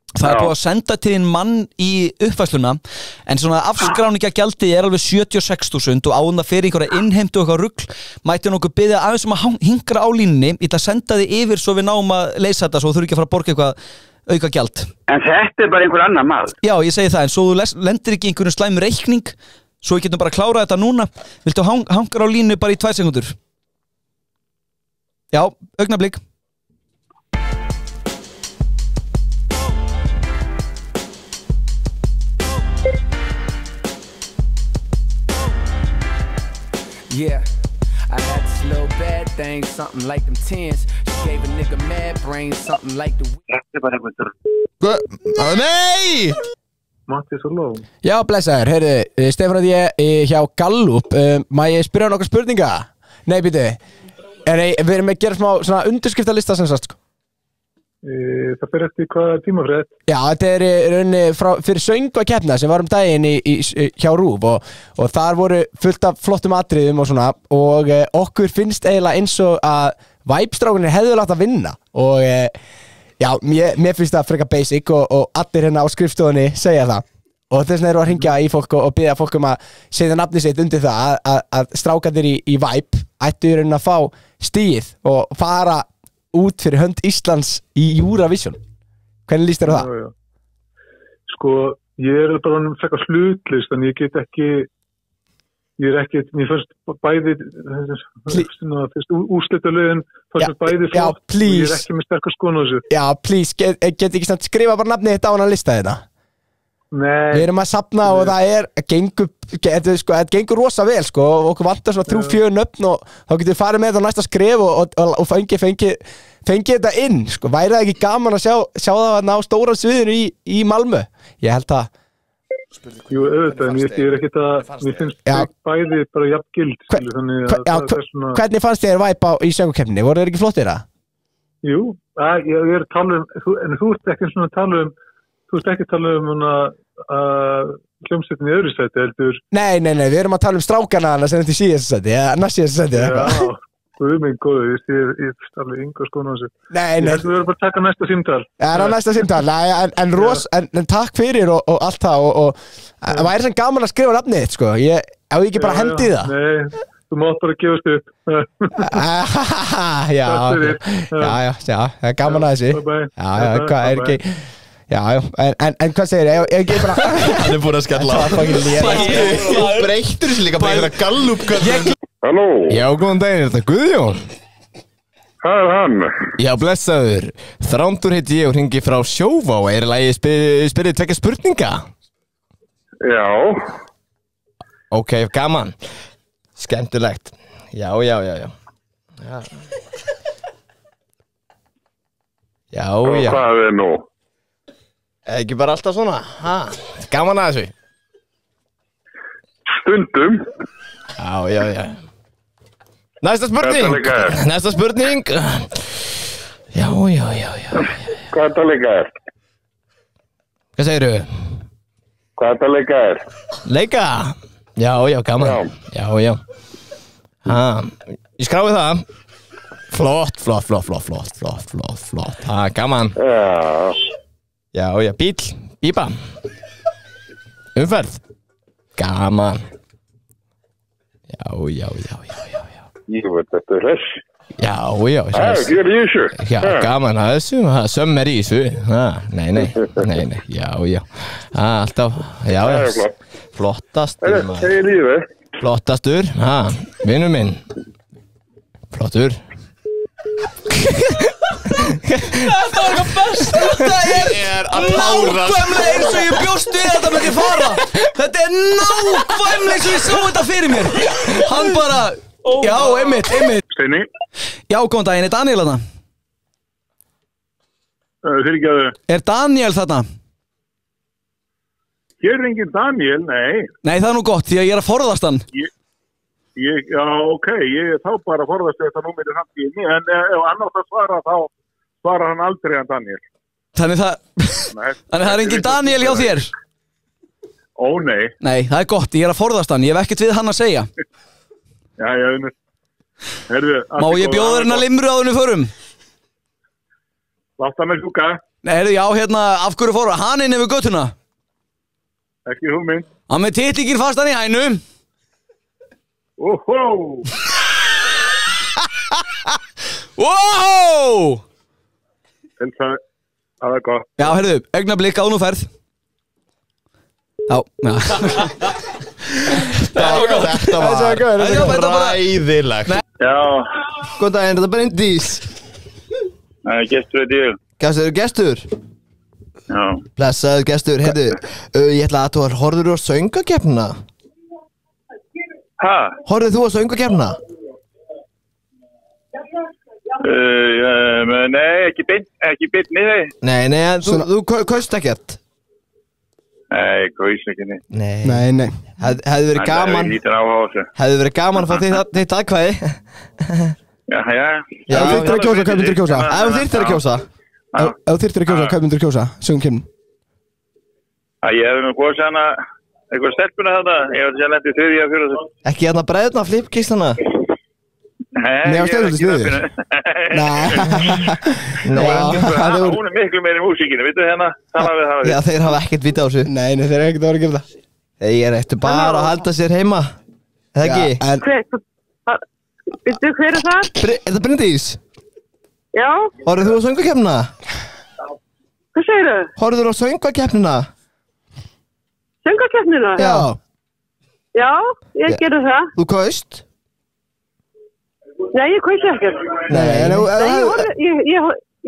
Það búið að senda til þín mann í uppfæsluna en svona afskráningagjaldi alveg 76.000 og áðan það fyrir einhverja innheimtu og eitthvað rugl mætti nokkuð biðja aðeins að hingra á línunni í það senda þið yfir svo við náum að leysa þetta svo þú þurfi ekki að fara að borga eitthvað auka gjald. En þetta bara einhver annar maður. Já, ég segi það, en svo þú lendir ekki einhverjum slæmur reikning svo við getum bara að klára þetta núna. Viltu hangra á línu bara í 2 sekúndur? Já, augnablik. Yeah, I had this little bad thing, something like them tens. She gave a nigga mad brain, something like the... Nei! Mattis og Ló. Já, blessaður, heyrðu, Stefán ég hjá Gallup. Má ég spyrja nokkar spurninga? Nei, býtu. Við erum að gera smá svona undirskriftalista sem sagt, sko. Það fyrir eftir hvaða tímafrétt. Já, þetta rauninni fyrir söngvakeppna sem var daginn hjá RÚV og þar voru fullt af flottum atriðum og svona og okkur finnst eiginlega eins og að Væpstrákunir hefðu látt að vinna og já, mér finnst það frekar basic og allir hérna á skrifstofunni segja það og þess vegna eru að hringja í fólk og biðja fólk að segja nafni sitt undir það að strákarnir í Væp ættu í rauninni að fá stigið og fara út fyrir hönd Íslands í Eurovision. Hvernig líst þér á það? Já. Sko, ég bara frekar hlutlist, en ég get ekki mér fyrst bæði úrslitalegin fyrst bæði flott og ég ekki með sterkar skoðun á þessu. Já, please, get ekki skrifa bara nafnið þetta á hann að lista þetta? Nei. Við erum að safna og það gengur rosa vel sko og okkur vantar svona 3-4 nöfn og þá getum við farið með það á næsta skref og fengi þetta inn sko, væri það ekki gaman að sjá það að ná stóra sviður í Malmö? Ég held það. Jú, auðvitað, en ég er ekkert að mér finnst bæði bara jafn gild svona... Hvernig fannst þér Væp í söngvakeppninni? Voru þeir ekki flottir það? Jú, ég er að tala en þú ert ekki svona að tala Þú ert ekki að tala hljómsveitin í öðru sæti, heldur? Nei, við erum að tala strákana hana sem þetta í síðasta sæti, eða næst síðasta sæti. Já, guð minn góður, ég alveg yngur skoðun á þessu. Nei. Ég held að við verðum bara að taka næsta símtal. Já, það er næsta símtal, en takk fyrir og allt það og það væri svona gaman að skrifa nafnið þitt, sko. Á ég ekki bara hendi það? Nei, þú mátt bara gefast upp. Já, það er gaman að þessu. Já, hvað er ekki... Já, en hvað segir ég? Ég bara... Hann búin að skella á. Þú breyttur þessi líka bara einhverja Gallup-köllun. Halló? Já, góðan daginn, þetta Guðjón? Það er hann. Já, blessaður. Þrándur heiti ég og hringi frá Sjóvá. Er lagi spyrðið tvekja spurninga? Já. Ok, gaman. Skemmtilegt. Já. Hvað er nú? Ekki bara alltaf svona, gaman að þessu. Stundum. Já. Næsta spurning. Já. Hvað þetta leika er? Hvað segirðu? Hvað þetta leika er? Leika? Já, gaman. Já. Ég skráði það. Flott. Gaman. Já, bípa. Umferð. Gaman. Já. Ég veit þetta er þess. Já. Það er í þessu. Já, gaman að þessu. Sömm er í þessu. Nei. Já. Alltaf. Já. Flottastur. Það er lífið. Flottastur. Vinur minn. Flottur. Þetta var eitthvað best. Þetta er nákvæmlega eins og ég bjóst við þetta myndi fara. Þetta er nákvæmlega eins og ég sá þetta fyrir mér. Hann bara, já, einmitt. Steini. Já, góðan daginn, er Daniel þarna? Fyrirgefðu. Er Daniel þarna? Hér er engin Daniel, nei. Nei, það er nú gott, því að ég er að forðast hann. Já, ok, ég þá bara forðast þetta númerið samt í mig, en ef annars það svara, þá svarar hann aldrei hann Daniel. Þannig það er engin Daniel hjá þér? Ó, nei. Nei, það er gott, ég er að forðast hann, ég hef ekkert við hann að segja. Já, Herðu, má ég bjóða hérna limru áður en við förum? Láta mig sjúka. Nei, herðu, já, hérna, af hverju fóru hann inn yfir göttuna? Ekki hugmynd. Hann með titlingir fastan í hænu. Óhó! Óhó! En það er gott. Já, herðu, augnablik áður nú ferð. Já. Þetta var ræðilegt. Já. Góðan daginn, þetta er Bryndís. Nei, gestur er ég. Gestur? Já. Blessaður gestur, heyrðu, ég ætla að þú horfður á söngvakeppnina? Hæ? Horfður þú á söngvakeppnina? Nei, ekki beint niður. Nei, þú kaust ekkert? Nei, kaust ekki niður. Nei. Hefði verið gaman. Það er lítið áhuga á þessu. Hefði verið gaman að fá þitt aðkvæði. Já. Ef þú þyrftir að kjósa, hvað myndir þú kjósa? Ef þú þyrftir að kjósa, hvað myndir þú kjósa? Sögum kemur. Ég hefði nú kosið hana, eitthvað stelpuna þetta. Ég hefði sér lendið þriðja að fjóra þessu. Ekki hérna breiðna flipkistana? Nei, ég hefði stöðið. Hún er miklu meiri í músíkinu, vittu hérna? Já, þeir hafa ekkert vita á þessu. Nei, þeir eru ekkert að vera að gera það. Þeir ættu bara að halda sér heima. Það ekki? Vittu, hver er það? Er það Bryndís? Já. Horfður þú á söngvakeppnina? Hvað segirðu? Horfður þú á söngvakeppnina? Söngvakeppnina? Já. Já, ég gerði það. Þú kaust? Nei, ég kaust ekkert. Nei,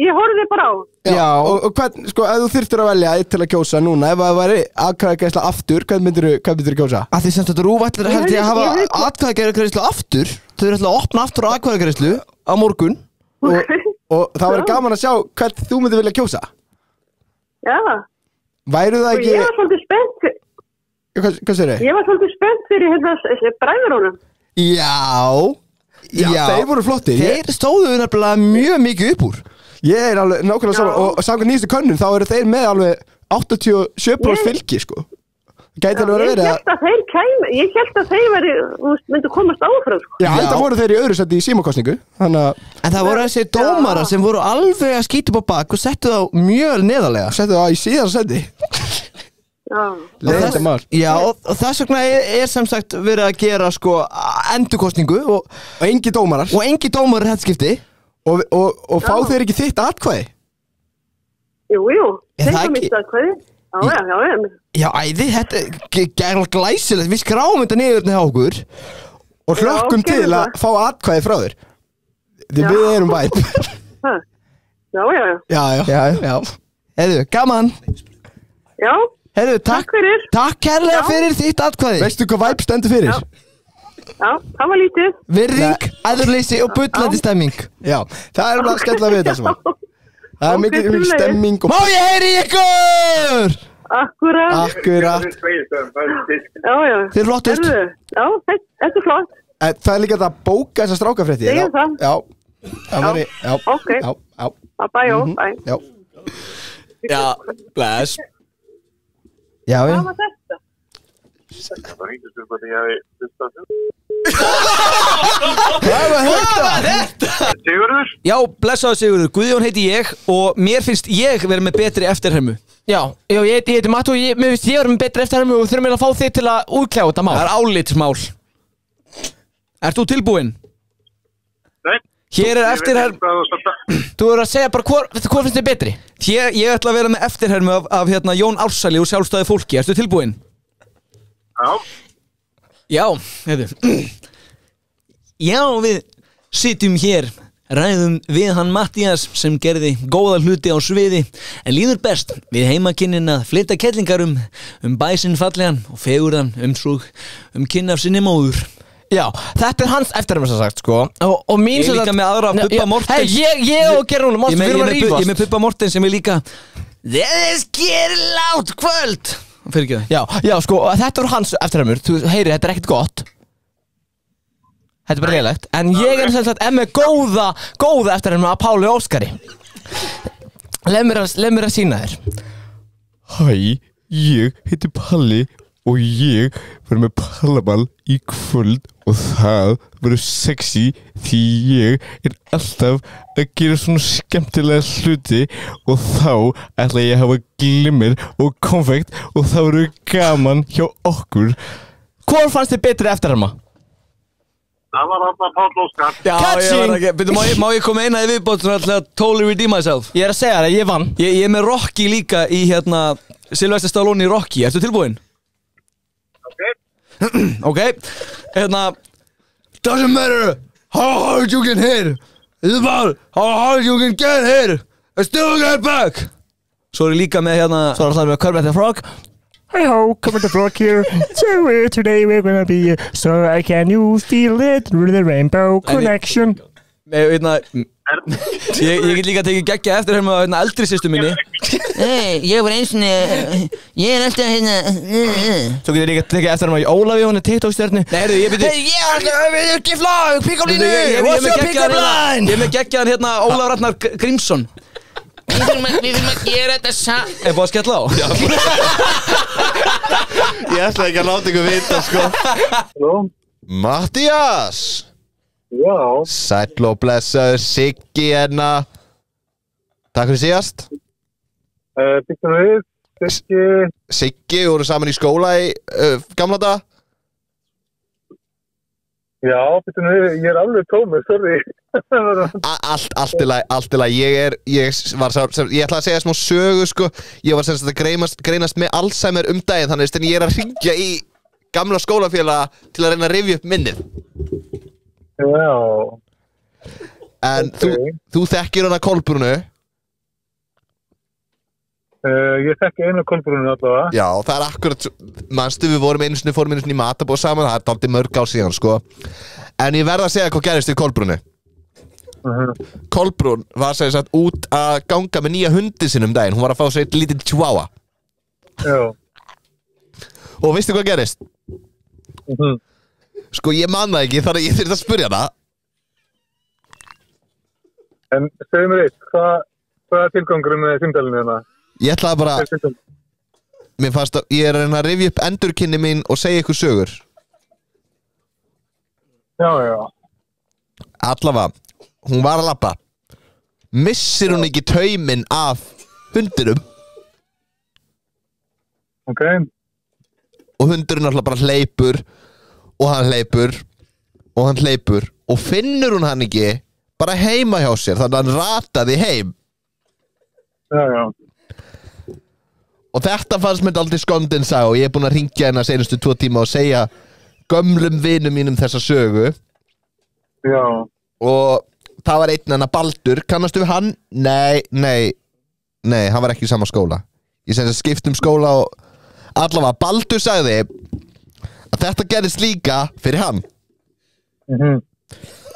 ég horfði bara á. Já, og hvern, sko, ef þú þyrftir að velja eitt til að kjósa núna, ef það væri atkvæðagreiðsla aftur, hvað myndir þú kjósa? Að því sem þetta rúvætlir held ég að hafa atkvæðagreiðslu aftur. Þau eru alltaf að opna aftur á atkvæðagreiðslu á morgun. Og það væri gaman að sjá hvern þú myndir vilja kjósa. Já. Væru það ekki... Ég var svolítið spennt. Hvað segir þau? Ég var svolítið spennt fyrir hérna bræðurónum. Já, þeir voru flottir. Þeir stóðu nefnilega mjög mikið upp úr. Ég er alveg nákvæmlega saman og samkvæmt nýjastu könnun þá eru þeir með alveg 87% fylgi sko. Gæti alveg verið að ég held að þeir myndu komast áfram sko. Já, þetta voru þeir í öðru sæti í símakostningu. En það voru þessi dómarar sem voru alveg að skýta upp á bak og settu þá mjög neðarlega. Settu þá í síðan sæti. Já, og þess vegna er sem sagt verið að gera sko endurkostningu og engi dómarar. Og engi dómarar þetta skipti. Og fá þeir ekki þitt atkvæði? Jú, þeir fá mitt atkvæði. Já, æði, þetta er glæsilegt. Við skráum þetta niður hjá okkur og hlökkum til að fá atkvæði frá þér. Því við erum væp. Já. Heiðu, gaman. Já. Heiðu, takk fyrir. Takk kærlega fyrir þitt atkvæði. Veistu hvað væp stendur fyrir? Já, það var lítið. Virðing, æðurleysi og bullandi stemming. Já, það er alveg skemmtilega við þetta sem var. Það er mikil stemming og... Má ég heyri ykkur? Akkurat. Já. Þið er flottust. Já, þetta er flott. Það er líka að bóka þessa strákafrétti. Ég er það. Já. Það var já. Ok. Já. Bye. Já. Já, bless. Já. Hvað var þetta? Það var hengist upp að ég hafi hlustað þau. Hvað var þetta? Sigurður? Já, blessaðu Sigurður, Guðjón heiti ég og mér finnst ég vera með betri eftirhermu. Já, ég heiti Matt og mér finnst ég vera með betri eftirhermu og þurfum að fá þig til að útkljá þetta mál. Það er álitsmál. Ert þú tilbúinn? Nei. Hér er eftirhermu. Þú verður að segja bara hvað finnst þið betri? Ég ætla að vera með eftirhermu af hérna, Jón Ársæli úr Sjálfstæði fólki. Ertu tilbúinn? Já, heiðu. Já, við sitjum hér, ræðum við hann Mattías sem gerði góða hluti á sviði en líður best við heimakynnin að flytta kettlingar bæsinn fallegan og fegurðan umsúg kynna af sinni móður. Já, þetta er hans eftirherma sem sagt sko og mín ég líka með aðra Bubba Mortens. Ég og Gerún Mortens, við erum að rífast. Ég með Bubba Mortens sem er líka sker látt kvöld. Já, sko, þetta er hans eftirhermur. Þú heyri, þetta er ekkert gott. Þetta er bara leiðilegt. En ég er sem sagt með góða eftirhermu að Páli Óskari. Leð mér að sýna þér. Hæ, ég heiti Palli og ég verður með pallaball í kvöld og það verður sexy því ég alltaf að gera svona skemmtilega hluti og þá ætla ég að hafa glimmer og konfekt og það verður gaman hjá okkur. Hvor fannst þið betri eftirherma? Það var alltaf Páll Óskar. Já, ég var ekki, byrju, má ég koma eina í viðbót svona til að totally redeem myself? Ég að segja það, ég vann. Ég er með Rocky líka í Sylvester Stallone í Rocky, ertu tilbúin? Okay, doesn't matter how hard you can hit. It's about how hard you can get hit. I still get back. Svo er ég líka með Svo er það með Kermit the Frog. Hey ho, Kermit the Frog here. So today we're gonna be so can you feel it through the rainbow connection. Ég get líka tekið geggja eftir með eldri systur minni. Ég var eins og ég alltaf Svo getur ég líka tekið eftir með Ólafi, hún TikTok-stjörnu. Nei, ég byrju. Ég ekki flagg, pick up línu. What's your pick up line? Ég með geggjaðan Ólafur Ragnar Grímsson. Við þurfum að gera þetta saman. Er búið að skella á? Já. Ég ætla ekki að láta ykkur vita, sko. Mattías. Já. Sæll og blessaður, Siggi hérna. Takk fyrir síðast. Býttum við, Siggi. Siggi, voru saman í skóla í gamla daga? Já, býttum við, ég er alveg tómur, sorry. Allt í lagi, ég ætla að segja smá sögu, sko. Ég var semst að greinast með Alzheimer daginn, þannig að ég er að hringja í gamla skólafélaga til að reyna að rifja upp minnið. Já. En þú þekkir hana Kolbrúnu? Ég þekki einu Kolbrúnu allavega. Já, það er akkurat, manstu við fórum einu sinni í matabóð saman, það er dálítið mörg ár síðan, sko. En ég verð að segja hvað gerist við Kolbrúnu. Kolbrún var sem sagt út að ganga með nýja hundi sinn daginn, hún var að fá sér eitt lítið chihuahua. Já. Og veistu hvað gerist? Sko, ég man það ekki, þannig að ég þurfti að spyrja hana. En segðu mér eitt, hvað er tilgangurinn með símtalinu hérna? Ég ætlaði bara, mér fannst að ég er að reyna að rifja upp endurkynni mín og segja ykkur sögur. Já. Allavega, hún var að labba. Missir hún ekki tauminn af hundinum? Ok. Og hundurinn alltaf bara hleypur og hann hleypur og hann hleypur og finnur hún hann ekki bara heima hjá sér, þannig að hann rataði heim. Já. Og þetta fannst mér aldrei skondin sá og ég er búin að hringja hennar senustu 2 tíma og segja gömlum vinum mínum þessa sögu. Já. Og það var einn hennar Baldur, kannastu við hann? Nei, hann var ekki í sama skóla. Ég sem skiptum skóla og allavega Baldur sagði að þetta gerist líka fyrir hann.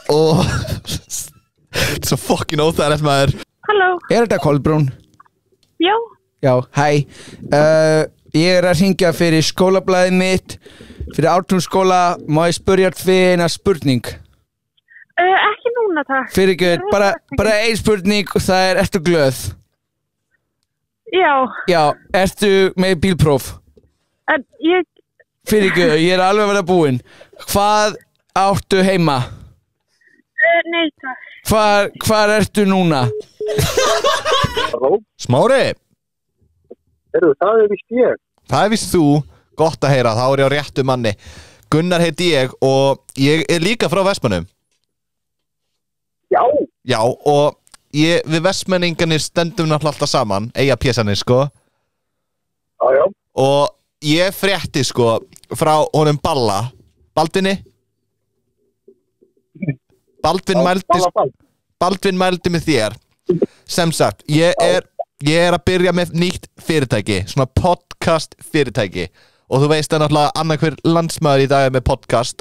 Og svo fucking óþægilegt maður. Halló. Er þetta Kolbrún? Já, hæ. Ég er að hringja fyrir skólablaðið mitt, fyrir Ártúnsskóla. Má ég spyrja þig eina spurning? Ekki núna, takk. Fyrirgefðu, bara ein spurning og það er, ertu glöð? Já, ertu með bílpróf? Fyrirgefðu, ég er alveg að vera búinn. Hvað áttu heima? Nei, takk. Hvar ertu núna? Smári? Það er víst ég. Það er víst þú, gott að heyra, þá er ég á réttu manni. Gunnar heiti ég og ég er líka frá Vestmannum. Já, og við Vestmanningarnir stendum náttúrulega alltaf saman, eiga pjesanir, sko. Já. Og ég frétti, sko, frá honum Baldvinni. Baldvin mældi með þér. Sem sagt, ég er að byrja með nýtt fyrirtæki, svona podcast fyrirtæki, og þú veist að náttúrulega annað hver landsmaður í dag er með podcast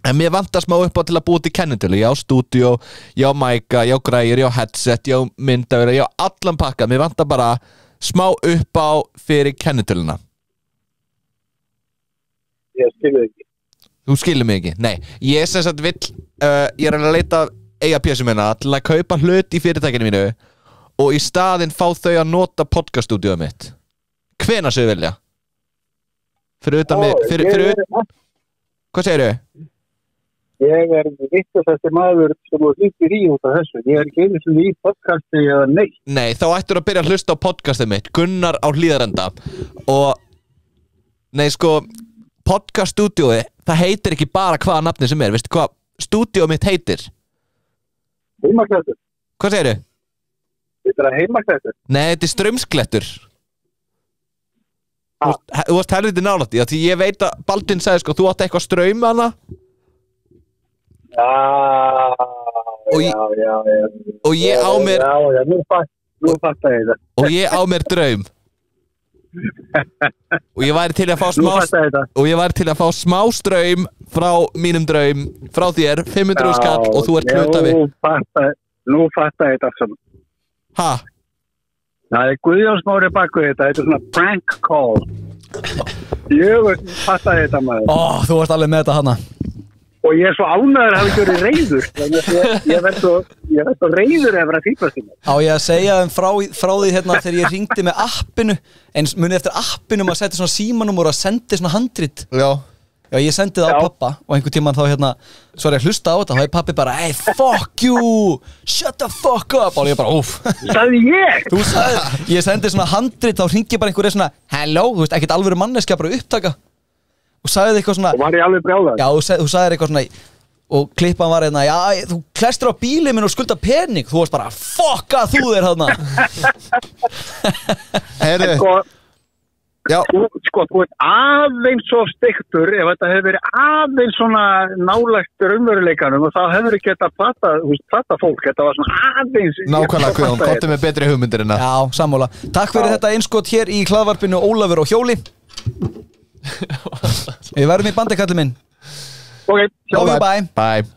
en mér vantar smá upp á til að búa til kennitölu. Ég á stúdíó, ég á mæka, ég á græjur, ég á headset, ég á myndavélar, ég á allan pakka. Mér vantar bara smá upp á fyrir kennitöluna. Ég skilur ekki. Þú skilur mig ekki? Nei, ég sem sagt vill ég er að leita eiga pjessum hérna til að kaupa hlut í fyrirtækinu mínu og í staðinn fá þau að nota podcaststúdíóið mitt. Hvenær sem þau vilja? Fyrir utan mig, hvað segirðu? Ég vitlausasti maður sem þú hringir í út af þessu. Ég ekki einu sinni í podcasti eða neitt. Nei, þá ættur að byrja að hlusta á podcastið mitt, Gunnar á Hlíðarenda. Og, nei sko, podcaststúdíóið, það heitir ekki bara hvaða nafni sem veistu hvað stúdíóið mitt heitir? Heimaklettur. Hvað segirðu? Þetta er heimaklettur. Nei, þetta er Straumsklettur. Þú varst helviti nálægt í, því ég veit að Baldvin sagði sko, þú átti eitthvað straum hana. Já. Og ég á mér... Já, nú fattar ég þetta. Og ég á mér draum. Og ég væri til að fá smá straum frá mínum draum, frá þér, 500 skall og þú ert hluta við. Nú fattar ég þetta saman. Ha? Það Guðjón Smári baku þetta er svona prank call. Ég fattar þetta maður. Þú varst alveg með þetta hana. Og ég svo ánæður að hafa ekki verið reiður. Ég verð svo reiður ef það fýtast í mig. Á ég að segja þeim frá því hérna þegar ég hringdi með appinu, eins munið eftir appinu að setja svona símanúmer og að sendi svona handrit. Já, ég sendi það á pappa og einhvern tímann þá hérna, svo er ég að hlusta á þetta, þá er pappi bara, hey, fuck you, shut the fuck up, og ég bara, Sagði ég? Þú sagði, ég sendi svona handrit, þá hringi bara einhverju svona, hello, þú veist, ekkert alvöru manneskja, bara upptaka. Og sagði eitthvað svona... Og var ég alveg brjálæður? Já, þú sagði eitthvað svona... Og klippan var hérna... Já, þú klestur á bílið minn og skulda pening. Þú varst bara... Fokka þú þér þarna! Heyrðu... Þú ert aðeins svo steiktur ef þetta hefur verið aðeins svona nálægt raunveruleikanum og þá hefur ekki þetta plata fólk. Þetta var svona aðeins... Nákvæmlega, Guðjón. Komdu með betri hugmyndir en það. Já, sammála. Takk fyrir þetta innskot hér í hlaðvarpinu Ólafur og Hjóli. Við verðum í bandi, kallið minn. Ok, bye. Bye.